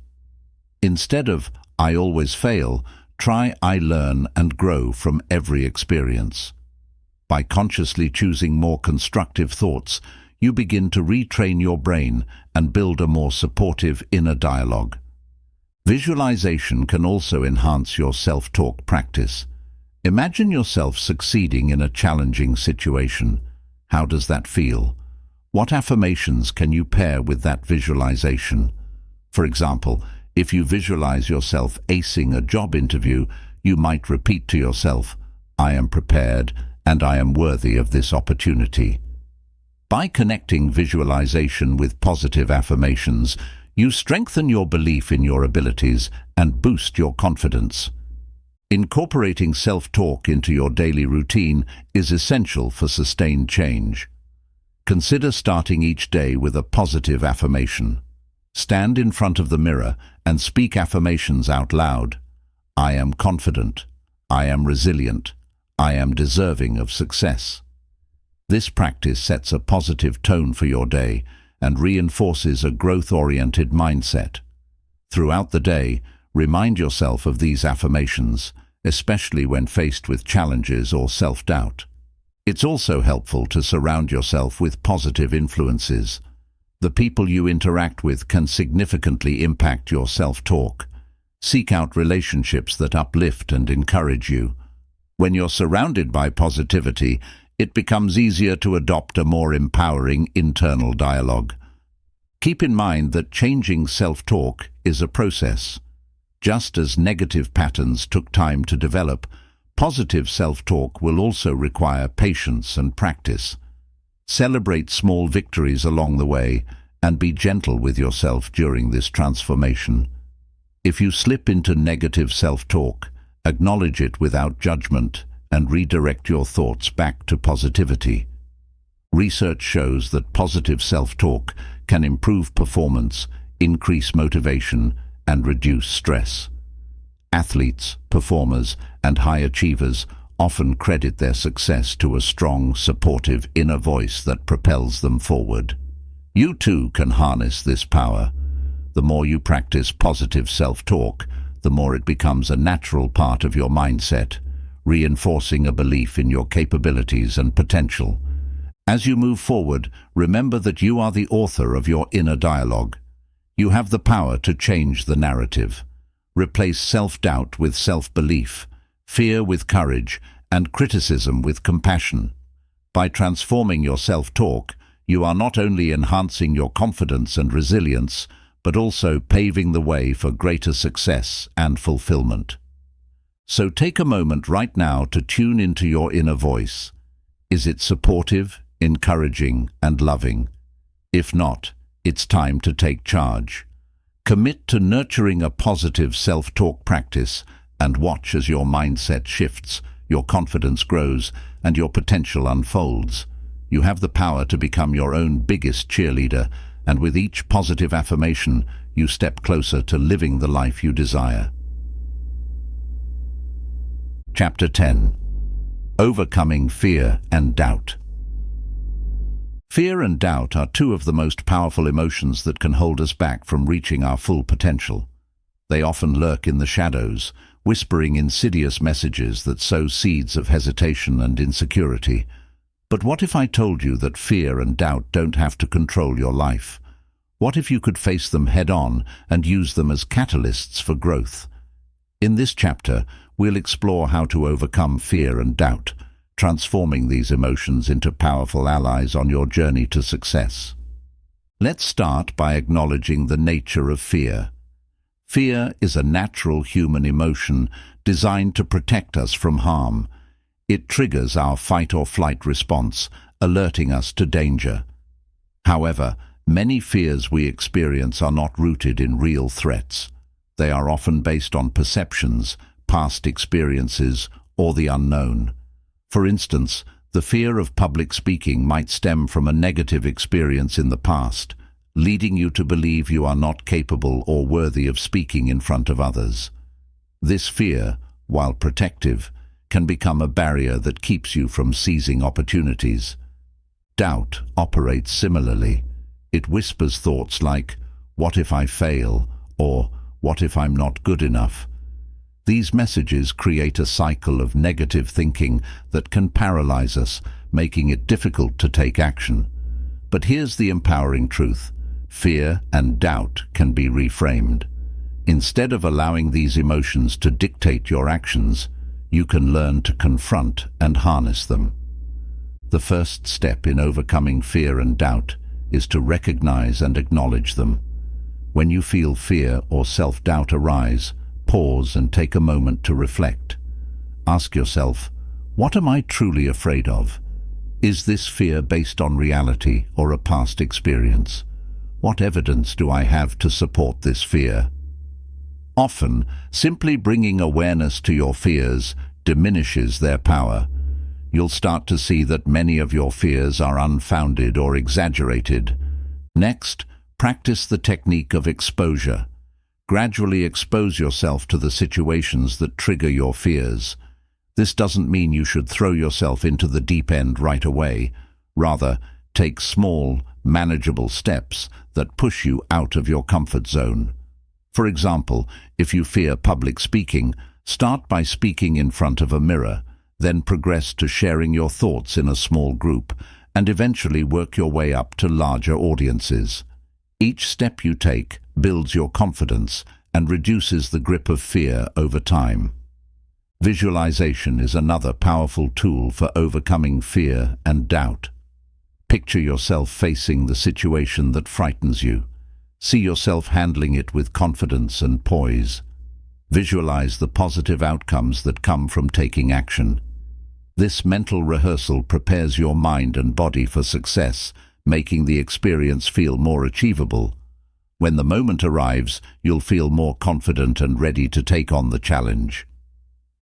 Speaker 1: Instead of, "I always fail," try, "I learn and grow from every experience." By consciously choosing more constructive thoughts, you begin to retrain your brain and build a more supportive inner dialogue. Visualization can also enhance your self-talk practice. Imagine yourself succeeding in a challenging situation. How does that feel? What affirmations can you pair with that visualization? For example, if you visualize yourself acing a job interview, you might repeat to yourself, "I am prepared and I am worthy of this opportunity." By connecting visualization with positive affirmations, you strengthen your belief in your abilities and boost your confidence. Incorporating self-talk into your daily routine is essential for sustained change. Consider starting each day with a positive affirmation. Stand in front of the mirror and speak affirmations out loud. "I am confident. I am resilient. I am deserving of success." This practice sets a positive tone for your day and reinforces a growth-oriented mindset. Throughout the day, remind yourself of these affirmations, especially when faced with challenges or self-doubt. It's also helpful to surround yourself with positive influences. The people you interact with can significantly impact your self-talk. Seek out relationships that uplift and encourage you. When you're surrounded by positivity, it becomes easier to adopt a more empowering internal dialogue. Keep in mind that changing self-talk is a process. Just as negative patterns took time to develop, positive self-talk will also require patience and practice. Celebrate small victories along the way and be gentle with yourself during this transformation. If you slip into negative self-talk, acknowledge it without judgment and redirect your thoughts back to positivity. Research shows that positive self-talk can improve performance, increase motivation, and reduce stress. Athletes, performers, and high achievers often credit their success to a strong, supportive inner voice that propels them forward. You too can harness this power. The more you practice positive self-talk, the more it becomes a natural part of your mindset, reinforcing a belief in your capabilities and potential. As you move forward, remember that you are the author of your inner dialogue. You have the power to change the narrative. Replace self-doubt with self-belief, fear with courage, and criticism with compassion. By transforming your self-talk, you are not only enhancing your confidence and resilience, but also paving the way for greater success and fulfillment. So take a moment right now to tune into your inner voice. Is it supportive, encouraging, and loving? If not, it's time to take charge. Commit to nurturing a positive self-talk practice and watch as your mindset shifts, your confidence grows, and your potential unfolds. You have the power to become your own biggest cheerleader, and with each positive affirmation, you step closer to living the life you desire. Chapter 10. Overcoming Fear and Doubt. Fear and doubt are two of the most powerful emotions that can hold us back from reaching our full potential. They often lurk in the shadows, whispering insidious messages that sow seeds of hesitation and insecurity. But what if I told you that fear and doubt don't have to control your life? What if you could face them head-on and use them as catalysts for growth? In this chapter, we'll explore how to overcome fear and doubt, transforming these emotions into powerful allies on your journey to success. Let's start by acknowledging the nature of fear. Fear is a natural human emotion designed to protect us from harm. It triggers our fight-or-flight response, alerting us to danger. However, many fears we experience are not rooted in real threats. They are often based on perceptions, past experiences, or the unknown. For instance, the fear of public speaking might stem from a negative experience in the past, leading you to believe you are not capable or worthy of speaking in front of others. This fear, while protective, can become a barrier that keeps you from seizing opportunities. Doubt operates similarly. It whispers thoughts like, "What if I fail?" or "What if I'm not good enough?" These messages create a cycle of negative thinking that can paralyze us, making it difficult to take action. But here's the empowering truth. Fear and doubt can be reframed. Instead of allowing these emotions to dictate your actions, you can learn to confront and harness them. The first step in overcoming fear and doubt is to recognize and acknowledge them. When you feel fear or self-doubt arise, pause and take a moment to reflect. Ask yourself, what am I truly afraid of? Is this fear based on reality or a past experience? What evidence do I have to support this fear? Often, simply bringing awareness to your fears diminishes their power. You'll start to see that many of your fears are unfounded or exaggerated. Next, practice the technique of exposure. Gradually expose yourself to the situations that trigger your fears. This doesn't mean you should throw yourself into the deep end right away. Rather, take small, manageable steps that push you out of your comfort zone. For example, if you fear public speaking, start by speaking in front of a mirror. Then progress to sharing your thoughts in a small group, and eventually work your way up to larger audiences. Each step you take builds your confidence and reduces the grip of fear over time. Visualization is another powerful tool for overcoming fear and doubt. Picture yourself facing the situation that frightens you. See yourself handling it with confidence and poise. Visualize the positive outcomes that come from taking action. This mental rehearsal prepares your mind and body for success, making the experience feel more achievable. When the moment arrives, you'll feel more confident and ready to take on the challenge.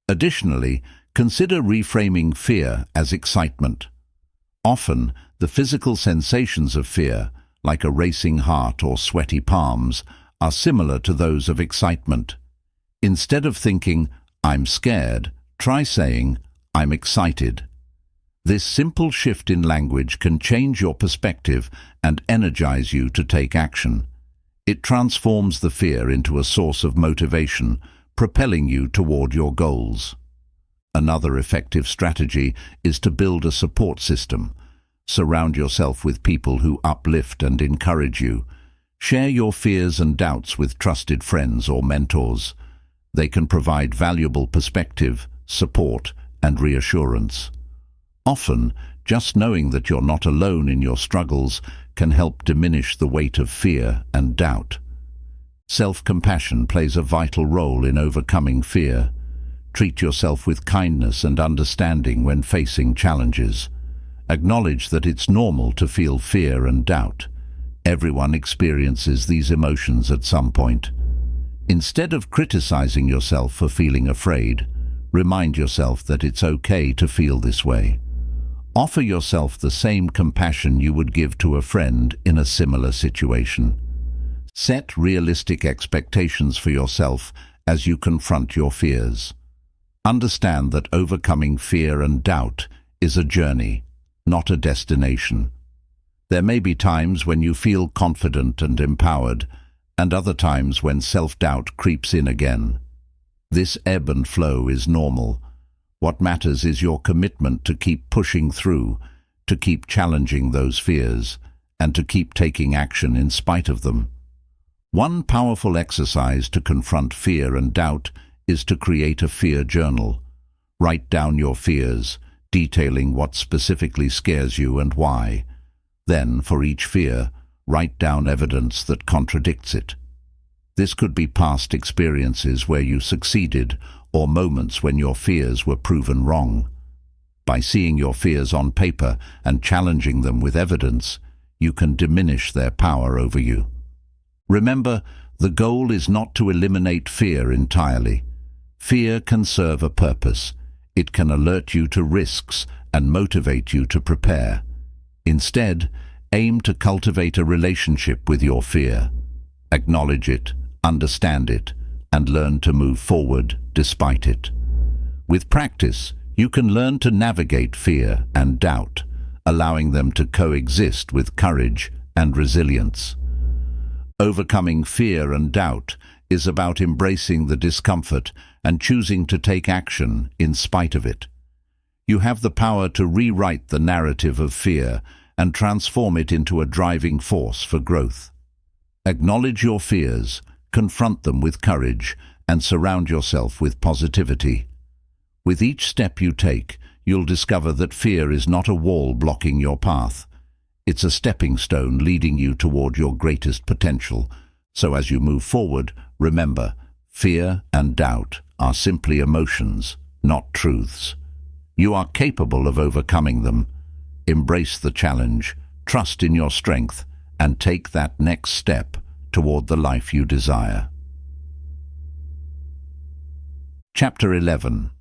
Speaker 1: Additionally, consider reframing fear as excitement. Often, the physical sensations of fear, like a racing heart or sweaty palms, are similar to those of excitement. Instead of thinking, "I'm scared," try saying, "I'm excited." This simple shift in language can change your perspective and energize you to take action. It transforms the fear into a source of motivation, propelling you toward your goals. Another effective strategy is to build a support system. Surround yourself with people who uplift and encourage you. Share your fears and doubts with trusted friends or mentors. They can provide valuable perspective, support, and reassurance. Often, just knowing that you're not alone in your struggles can help diminish the weight of fear and doubt. Self-compassion plays a vital role in overcoming fear. Treat yourself with kindness and understanding when facing challenges. Acknowledge that it's normal to feel fear and doubt. Everyone experiences these emotions at some point. Instead of criticizing yourself for feeling afraid, remind yourself that it's okay to feel this way. Offer yourself the same compassion you would give to a friend in a similar situation. Set realistic expectations for yourself as you confront your fears. Understand that overcoming fear and doubt is a journey, not a destination. There may be times when you feel confident and empowered, and other times when self-doubt creeps in again. This ebb and flow is normal. What matters is your commitment to keep pushing through, to keep challenging those fears, and to keep taking action in spite of them. One powerful exercise to confront fear and doubt is to create a fear journal. Write down your fears, detailing what specifically scares you and why. Then, for each fear, write down evidence that contradicts it. This could be past experiences where you succeeded or moments when your fears were proven wrong. By seeing your fears on paper and challenging them with evidence, you can diminish their power over you. Remember, the goal is not to eliminate fear entirely. Fear can serve a purpose. It can alert you to risks and motivate you to prepare. Instead, aim to cultivate a relationship with your fear. Acknowledge it, understand it, and learn to move forward despite it. With practice, you can learn to navigate fear and doubt, allowing them to coexist with courage and resilience. Overcoming fear and doubt is about embracing the discomfort and choosing to take action in spite of it. You have the power to rewrite the narrative of fear and transform it into a driving force for growth. Acknowledge your fears, confront them with courage, and surround yourself with positivity. With each step you take, you'll discover that fear is not a wall blocking your path. It's a stepping stone leading you toward your greatest potential. So as you move forward, remember, fear and doubt are simply emotions, not truths. You are capable of overcoming them. Embrace the challenge, trust in your strength, and take that next step toward the life you desire. Chapter 11.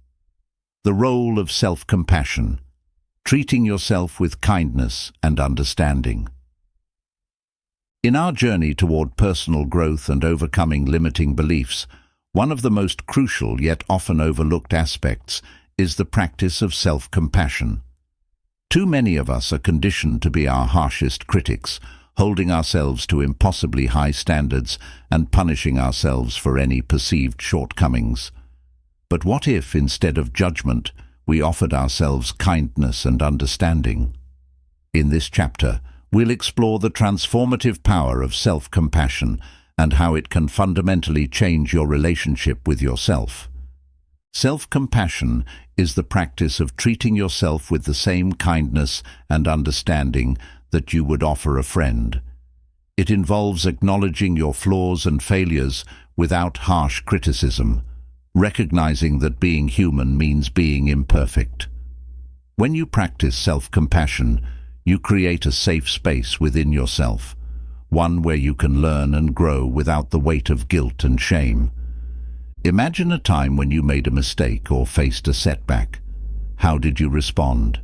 Speaker 1: The role of self-compassion, treating yourself with kindness and understanding. In our journey toward personal growth and overcoming limiting beliefs, one of the most crucial yet often overlooked aspects is the practice of self-compassion. Too many of us are conditioned to be our harshest critics, holding ourselves to impossibly high standards and punishing ourselves for any perceived shortcomings. But what if, instead of judgment, we offered ourselves kindness and understanding. In this chapter, we'll explore the transformative power of self-compassion and how it can fundamentally change your relationship with yourself. Self-compassion is the practice of treating yourself with the same kindness and understanding that you would offer a friend. It involves acknowledging your flaws and failures without harsh criticism, recognizing that being human means being imperfect. When you practice self-compassion, you create a safe space within yourself, one where you can learn and grow without the weight of guilt and shame. Imagine a time when you made a mistake or faced a setback. How did you respond?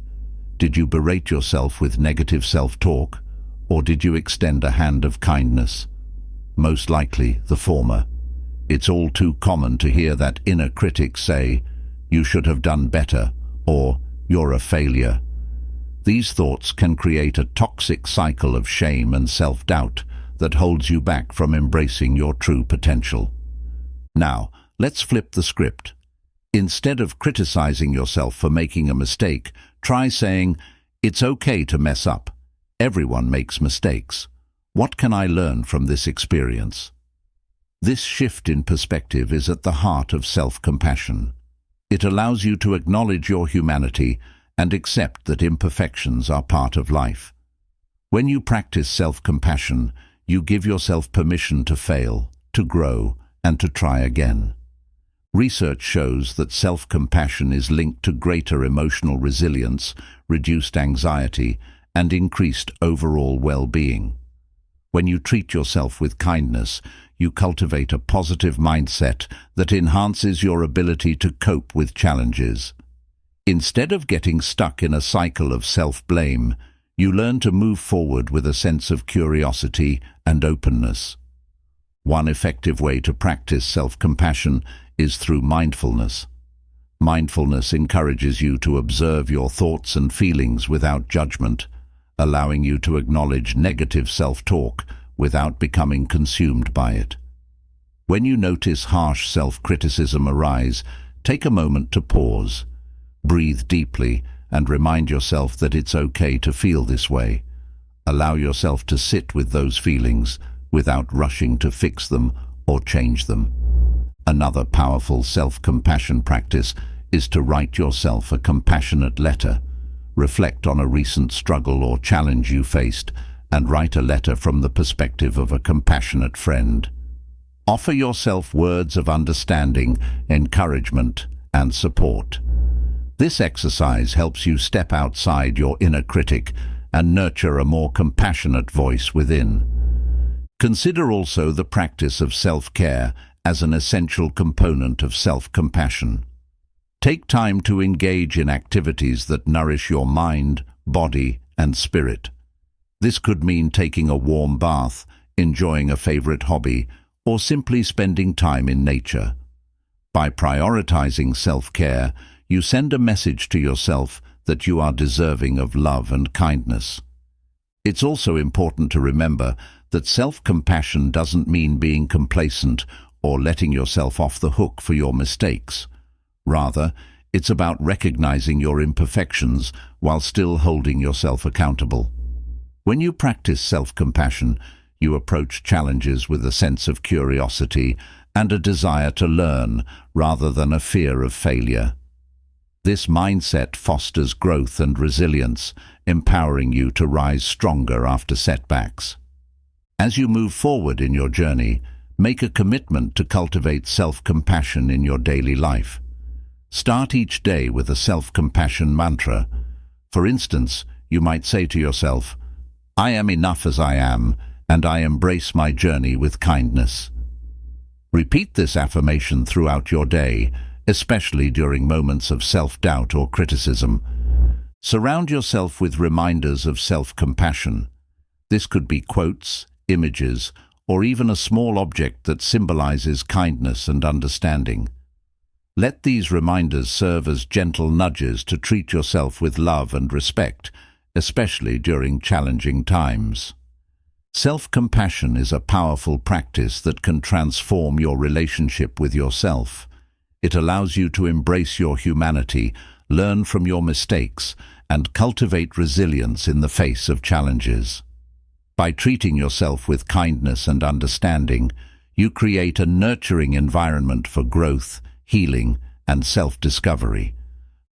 Speaker 1: Did you berate yourself with negative self-talk, or did you extend a hand of kindness? Most likely the former. It's all too common to hear that inner critic say, "You should have done better," or "You're a failure." These thoughts can create a toxic cycle of shame and self-doubt that holds you back from embracing your true potential. Now, let's flip the script. Instead of criticizing yourself for making a mistake, try saying, "It's okay to mess up. Everyone makes mistakes. What can I learn from this experience?" This shift in perspective is at the heart of self-compassion. It allows you to acknowledge your humanity and accept that imperfections are part of life. When you practice self-compassion, you give yourself permission to fail, to grow, and to try again. Research shows that self-compassion is linked to greater emotional resilience, reduced anxiety, and increased overall well-being. When you treat yourself with kindness, you cultivate a positive mindset that enhances your ability to cope with challenges. Instead of getting stuck in a cycle of self-blame, you learn to move forward with a sense of curiosity and openness. One effective way to practice self-compassion is through mindfulness. Mindfulness encourages you to observe your thoughts and feelings without judgment, allowing you to acknowledge negative self-talk without becoming consumed by it. When you notice harsh self-criticism arise, take a moment to pause. Breathe deeply and remind yourself that it's okay to feel this way. Allow yourself to sit with those feelings without rushing to fix them or change them. Another powerful self-compassion practice is to write yourself a compassionate letter. Reflect on a recent struggle or challenge you faced and write a letter from the perspective of a compassionate friend. Offer yourself words of understanding, encouragement, and support. This exercise helps you step outside your inner critic and nurture a more compassionate voice within. Consider also the practice of self-care as an essential component of self-compassion. Take time to engage in activities that nourish your mind, body, and spirit. This could mean taking a warm bath, enjoying a favorite hobby, or simply spending time in nature. By prioritizing self-care, you send a message to yourself that you are deserving of love and kindness. It's also important to remember that self-compassion doesn't mean being complacent or letting yourself off the hook for your mistakes. Rather, it's about recognizing your imperfections while still holding yourself accountable. When you practice self-compassion, you approach challenges with a sense of curiosity and a desire to learn rather than a fear of failure. This mindset fosters growth and resilience, empowering you to rise stronger after setbacks. As you move forward in your journey, make a commitment to cultivate self-compassion in your daily life. Start each day with a self-compassion mantra. For instance, you might say to yourself, "I am enough as I am, and I embrace my journey with kindness." Repeat this affirmation throughout your day, especially during moments of self-doubt or criticism. Surround yourself with reminders of self-compassion. This could be quotes, images, or even a small object that symbolizes kindness and understanding. Let these reminders serve as gentle nudges to treat yourself with love and respect, especially during challenging times. Self-compassion is a powerful practice that can transform your relationship with yourself. It allows you to embrace your humanity, learn from your mistakes, and cultivate resilience in the face of challenges. By treating yourself with kindness and understanding, you create a nurturing environment for growth, healing, and self-discovery.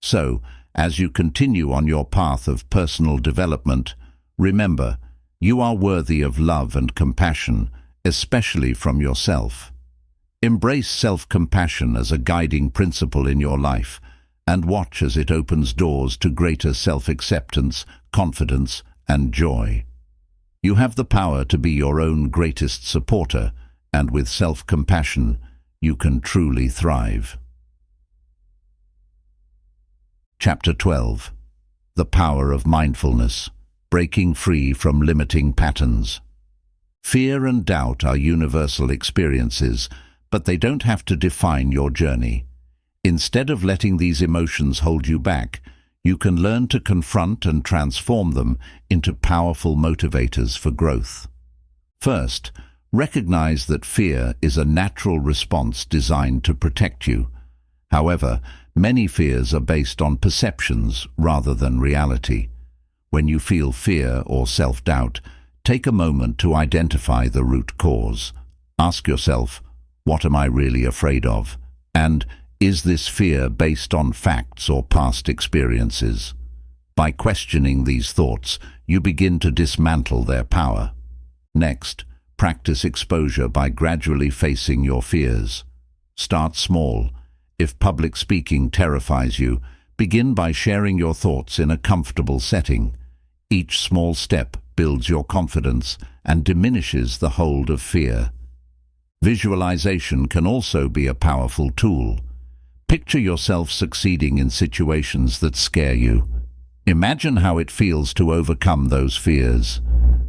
Speaker 1: So, as you continue on your path of personal development, remember, you are worthy of love and compassion, especially from yourself. Embrace self-compassion as a guiding principle in your life, and watch as it opens doors to greater self-acceptance, confidence, and joy. You have the power to be your own greatest supporter, and with self-compassion, you can truly thrive. Chapter 12. The Power of Mindfulness, Breaking Free from Limiting Patterns. Fear and doubt are universal experiences, but they don't have to define your journey. Instead of letting these emotions hold you back, you can learn to confront and transform them into powerful motivators for growth. First, recognize that fear is a natural response designed to protect you. However, many fears are based on perceptions rather than reality. When you feel fear or self-doubt, take a moment to identify the root cause. Ask yourself, what am I really afraid of? And is this fear based on facts or past experiences? By questioning these thoughts, you begin to dismantle their power. Next, practice exposure by gradually facing your fears. Start small. If public speaking terrifies you, begin by sharing your thoughts in a comfortable setting. Each small step builds your confidence and diminishes the hold of fear. Visualization can also be a powerful tool. Picture yourself succeeding in situations that scare you. Imagine how it feels to overcome those fears.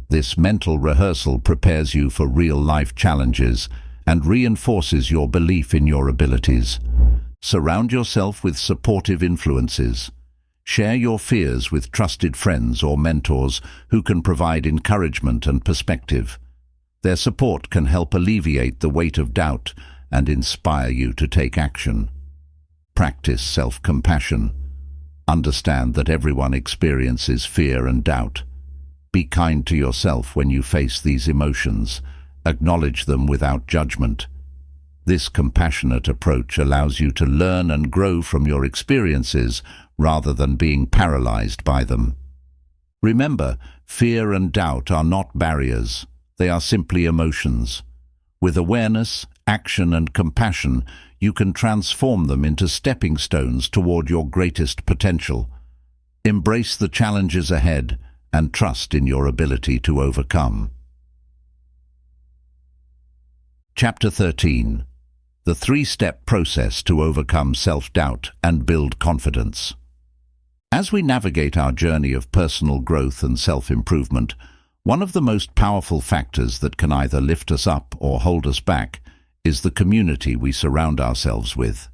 Speaker 1: This mental rehearsal prepares you for real-life challenges and reinforces your belief in your abilities. Surround yourself with supportive influences. Share your fears with trusted friends or mentors who can provide encouragement and perspective. Their support can help alleviate the weight of doubt and inspire you to take action. Practice self-compassion. Understand that everyone experiences fear and doubt. Be kind to yourself when you face these emotions. Acknowledge them without judgment. This compassionate approach allows you to learn and grow from your experiences rather than being paralyzed by them. Remember, fear and doubt are not barriers. They are simply emotions. With awareness, action, and compassion, you can transform them into stepping stones toward your greatest potential. Embrace the challenges ahead and trust in your ability to overcome. Chapter 13. The three-step process to overcome self-doubt and build confidence. As we navigate our journey of personal growth and self-improvement, one of the most powerful factors that can either lift us up or hold us back is the community we surround ourselves with.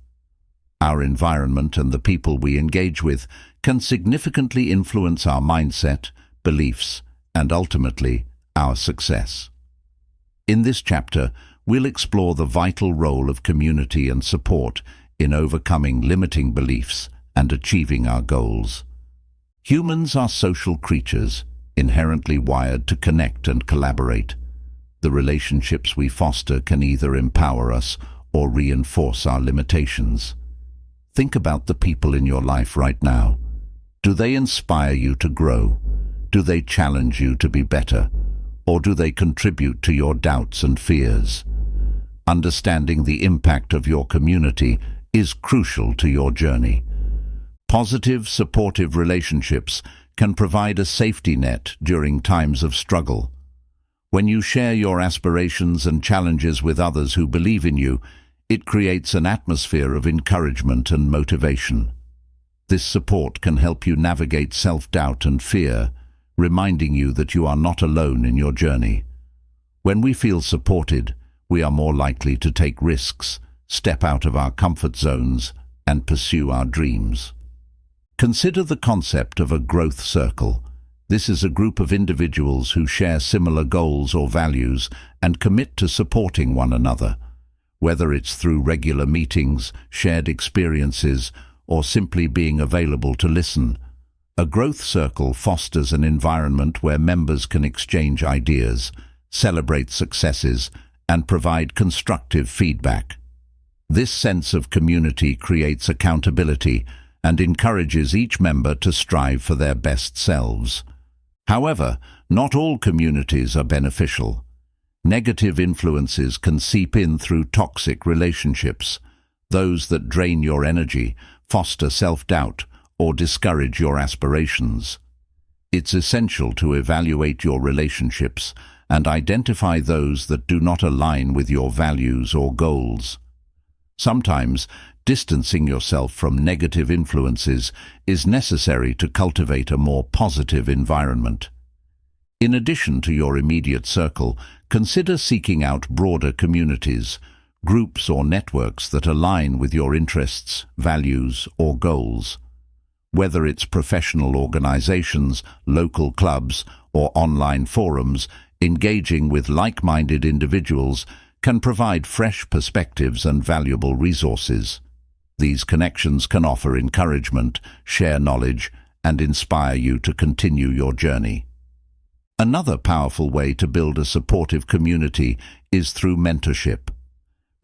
Speaker 1: Our environment and the people we engage with can significantly influence our mindset, beliefs, and ultimately, our success. In this chapter, we'll explore the vital role of community and support in overcoming limiting beliefs and achieving our goals. Humans are social creatures, inherently wired to connect and collaborate. The relationships we foster can either empower us or reinforce our limitations. Think about the people in your life right now. Do they inspire you to grow? Do they challenge you to be better? Or do they contribute to your doubts and fears? Understanding the impact of your community is crucial to your journey. Positive, supportive relationships can provide a safety net during times of struggle. When you share your aspirations and challenges with others who believe in you, it creates an atmosphere of encouragement and motivation. This support can help you navigate self-doubt and fear, reminding you that you are not alone in your journey. When we feel supported, we are more likely to take risks, step out of our comfort zones, and pursue our dreams. Consider the concept of a growth circle. This is a group of individuals who share similar goals or values and commit to supporting one another. Whether it's through regular meetings, shared experiences, or simply being available to listen. A growth circle fosters an environment where members can exchange ideas, celebrate successes, and provide constructive feedback. This sense of community creates accountability and encourages each member to strive for their best selves. However, not all communities are beneficial. Negative influences can seep in through toxic relationships. Those that drain your energy, foster self-doubt, or discourage your aspirations. It's essential to evaluate your relationships and identify those that do not align with your values or goals. Sometimes, distancing yourself from negative influences is necessary to cultivate a more positive environment. In addition to your immediate circle, consider seeking out broader communities, groups or networks that align with your interests, values, or goals. Whether it's professional organizations, local clubs, or online forums, engaging with like-minded individuals can provide fresh perspectives and valuable resources. These connections can offer encouragement, share knowledge, and inspire you to continue your journey. Another powerful way to build a supportive community is through mentorship.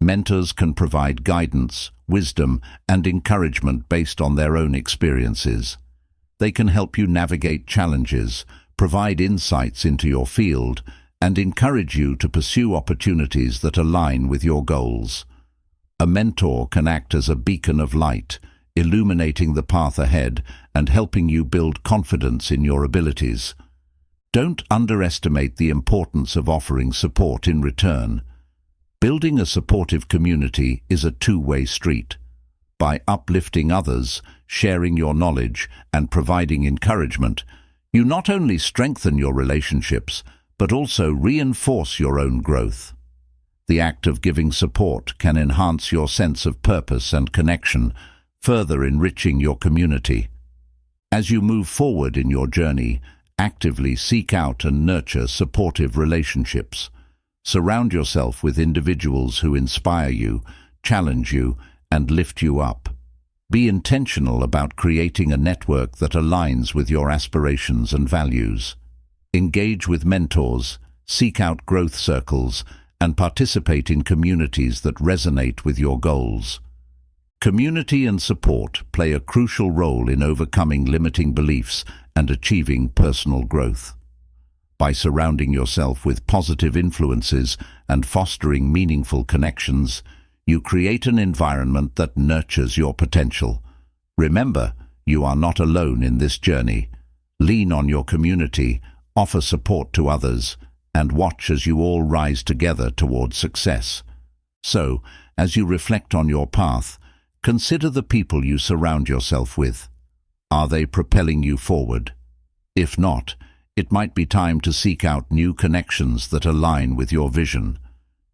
Speaker 1: Mentors can provide guidance, wisdom, and encouragement based on their own experiences. They can help you navigate challenges, provide insights into your field, and encourage you to pursue opportunities that align with your goals. A mentor can act as a beacon of light, illuminating the path ahead and helping you build confidence in your abilities. Don't underestimate the importance of offering support in return. Building a supportive community is a two-way street. By uplifting others, sharing your knowledge, and providing encouragement, you not only strengthen your relationships, but also reinforce your own growth. The act of giving support can enhance your sense of purpose and connection, further enriching your community. As you move forward in your journey, actively seek out and nurture supportive relationships. Surround yourself with individuals who inspire you, challenge you, and lift you up. Be intentional about creating a network that aligns with your aspirations and values. Engage with mentors, seek out growth circles, and participate in communities that resonate with your goals. Community and support play a crucial role in overcoming limiting beliefs and achieving personal growth. By surrounding yourself with positive influences and fostering meaningful connections, you create an environment that nurtures your potential. Remember, you are not alone in this journey. Lean on your community, offer support to others, and watch as you all rise together towards success. So, as you reflect on your path, consider the people you surround yourself with. Are they propelling you forward? If not, it might be time to seek out new connections that align with your vision.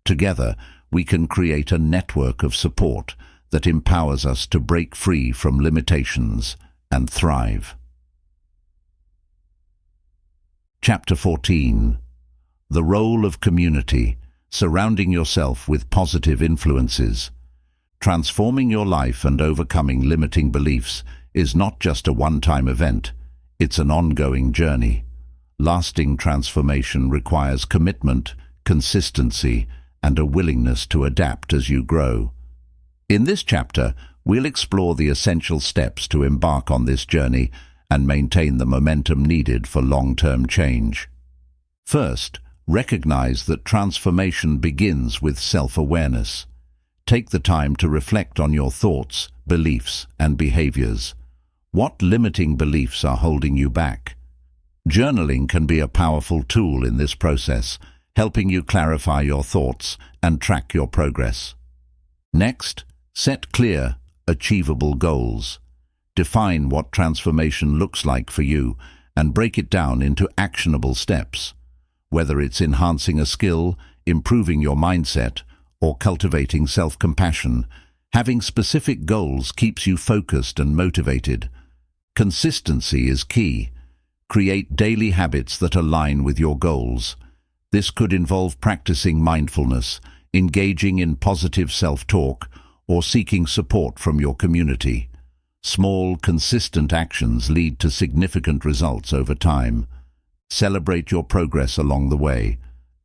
Speaker 1: Together, we can create a network of support that empowers us to break free from limitations and thrive. Chapter 14. The role of community, surrounding yourself with positive influences. Transforming your life and overcoming limiting beliefs is not just a one-time event, it's an ongoing journey. Lasting transformation requires commitment, consistency, and a willingness to adapt as you grow. In this chapter, we'll explore the essential steps to embark on this journey and maintain the momentum needed for long-term change. First, recognize that transformation begins with self-awareness. Take the time to reflect on your thoughts, beliefs, and behaviors. What limiting beliefs are holding you back? Journaling can be a powerful tool in this process, helping you clarify your thoughts and track your progress. Next, set clear, achievable goals. Define what transformation looks like for you and break it down into actionable steps. Whether it's enhancing a skill, improving your mindset, or cultivating self-compassion, having specific goals keeps you focused and motivated. Consistency is key. Create daily habits that align with your goals. This could involve practicing mindfulness, engaging in positive self-talk, or seeking support from your community. Small, consistent actions lead to significant results over time. Celebrate your progress along the way.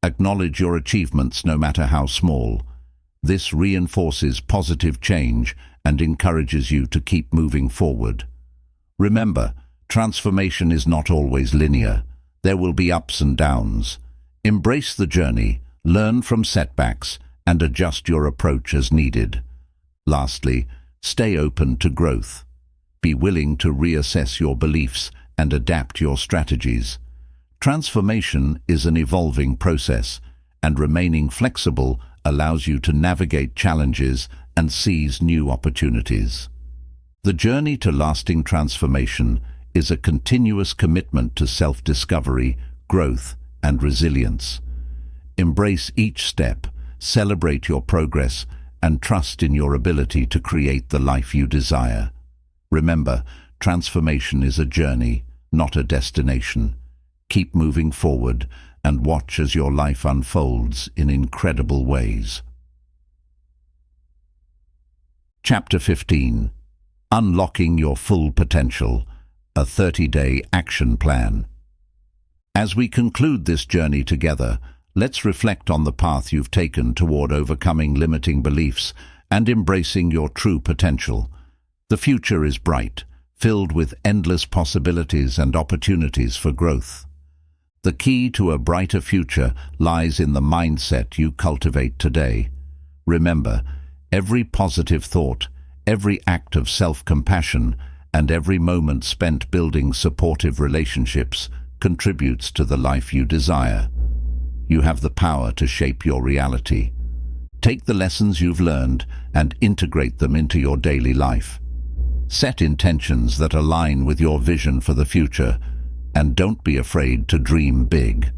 Speaker 1: Acknowledge your achievements no matter how small. This reinforces positive change and encourages you to keep moving forward. Remember, transformation is not always linear. There will be ups and downs. Embrace the journey, learn from setbacks, and adjust your approach as needed. Lastly, stay open to growth. Be willing to reassess your beliefs and adapt your strategies. Transformation is an evolving process, and remaining flexible allows you to navigate challenges and seize new opportunities. The journey to lasting transformation is a continuous commitment to self-discovery, growth, and resilience. Embrace each step, celebrate your progress, and trust in your ability to create the life you desire. Remember, transformation is a journey, not a destination. Keep moving forward and watch as your life unfolds in incredible ways. Chapter 15. Unlocking Your Full Potential, a 30-day action plan. As we conclude this journey together, let's reflect on the path you've taken toward overcoming limiting beliefs and embracing your true potential. The future is bright, filled with endless possibilities and opportunities for growth. The key to a brighter future lies in the mindset you cultivate today. Remember, every positive thought, every act of self-compassion, and every moment spent building supportive relationships contributes to the life you desire. You have the power to shape your reality. Take the lessons you've learned and integrate them into your daily life. Set intentions that align with your vision for the future, and don't be afraid to dream big.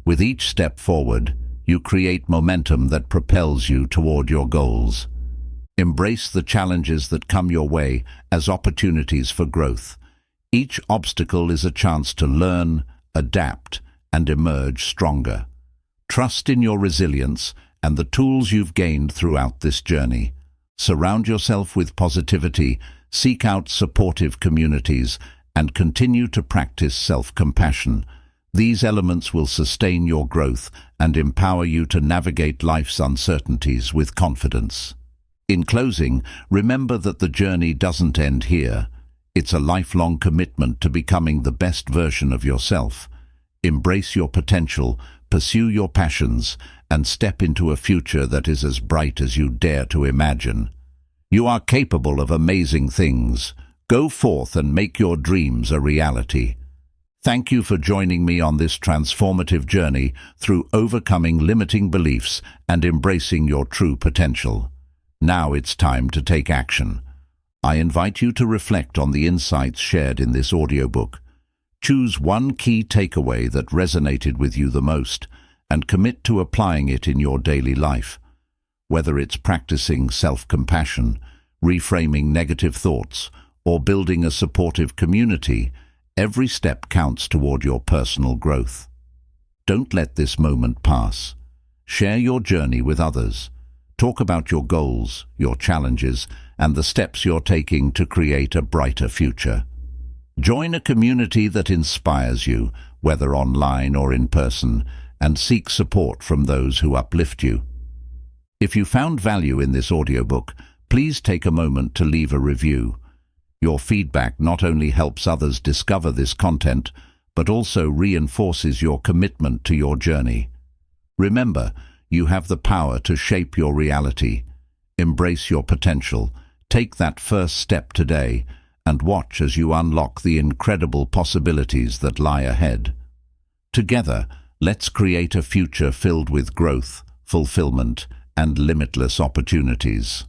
Speaker 1: With each step forward, you create momentum that propels you toward your goals. Embrace the challenges that come your way as opportunities for growth. Each obstacle is a chance to learn, adapt, and emerge stronger. Trust in your resilience and the tools you've gained throughout this journey. Surround yourself with positivity, seek out supportive communities, and continue to practice self-compassion. These elements will sustain your growth and empower you to navigate life's uncertainties with confidence. In closing, remember that the journey doesn't end here. It's a lifelong commitment to becoming the best version of yourself. Embrace your potential, pursue your passions, and step into a future that is as bright as you dare to imagine. You are capable of amazing things. Go forth and make your dreams a reality. Thank you for joining me on this transformative journey through overcoming limiting beliefs and embracing your true potential. Now it's time to take action. I invite you to reflect on the insights shared in this audiobook. Choose one key takeaway that resonated with you the most and commit to applying it in your daily life. Whether it's practicing self-compassion, reframing negative thoughts, or building a supportive community, every step counts toward your personal growth. Don't let this moment pass. Share your journey with others. Talk about your goals, your challenges, and the steps you're taking to create a brighter future. Join a community that inspires you, whether online or in person, and seek support from those who uplift you. If you found value in this audiobook, please take a moment to leave a review. Your feedback not only helps others discover this content, but also reinforces your commitment to your journey. Remember, you have the power to shape your reality. Embrace your potential, take that first step today, and watch as you unlock the incredible possibilities that lie ahead. Together, let's create a future filled with growth, fulfillment, and limitless opportunities.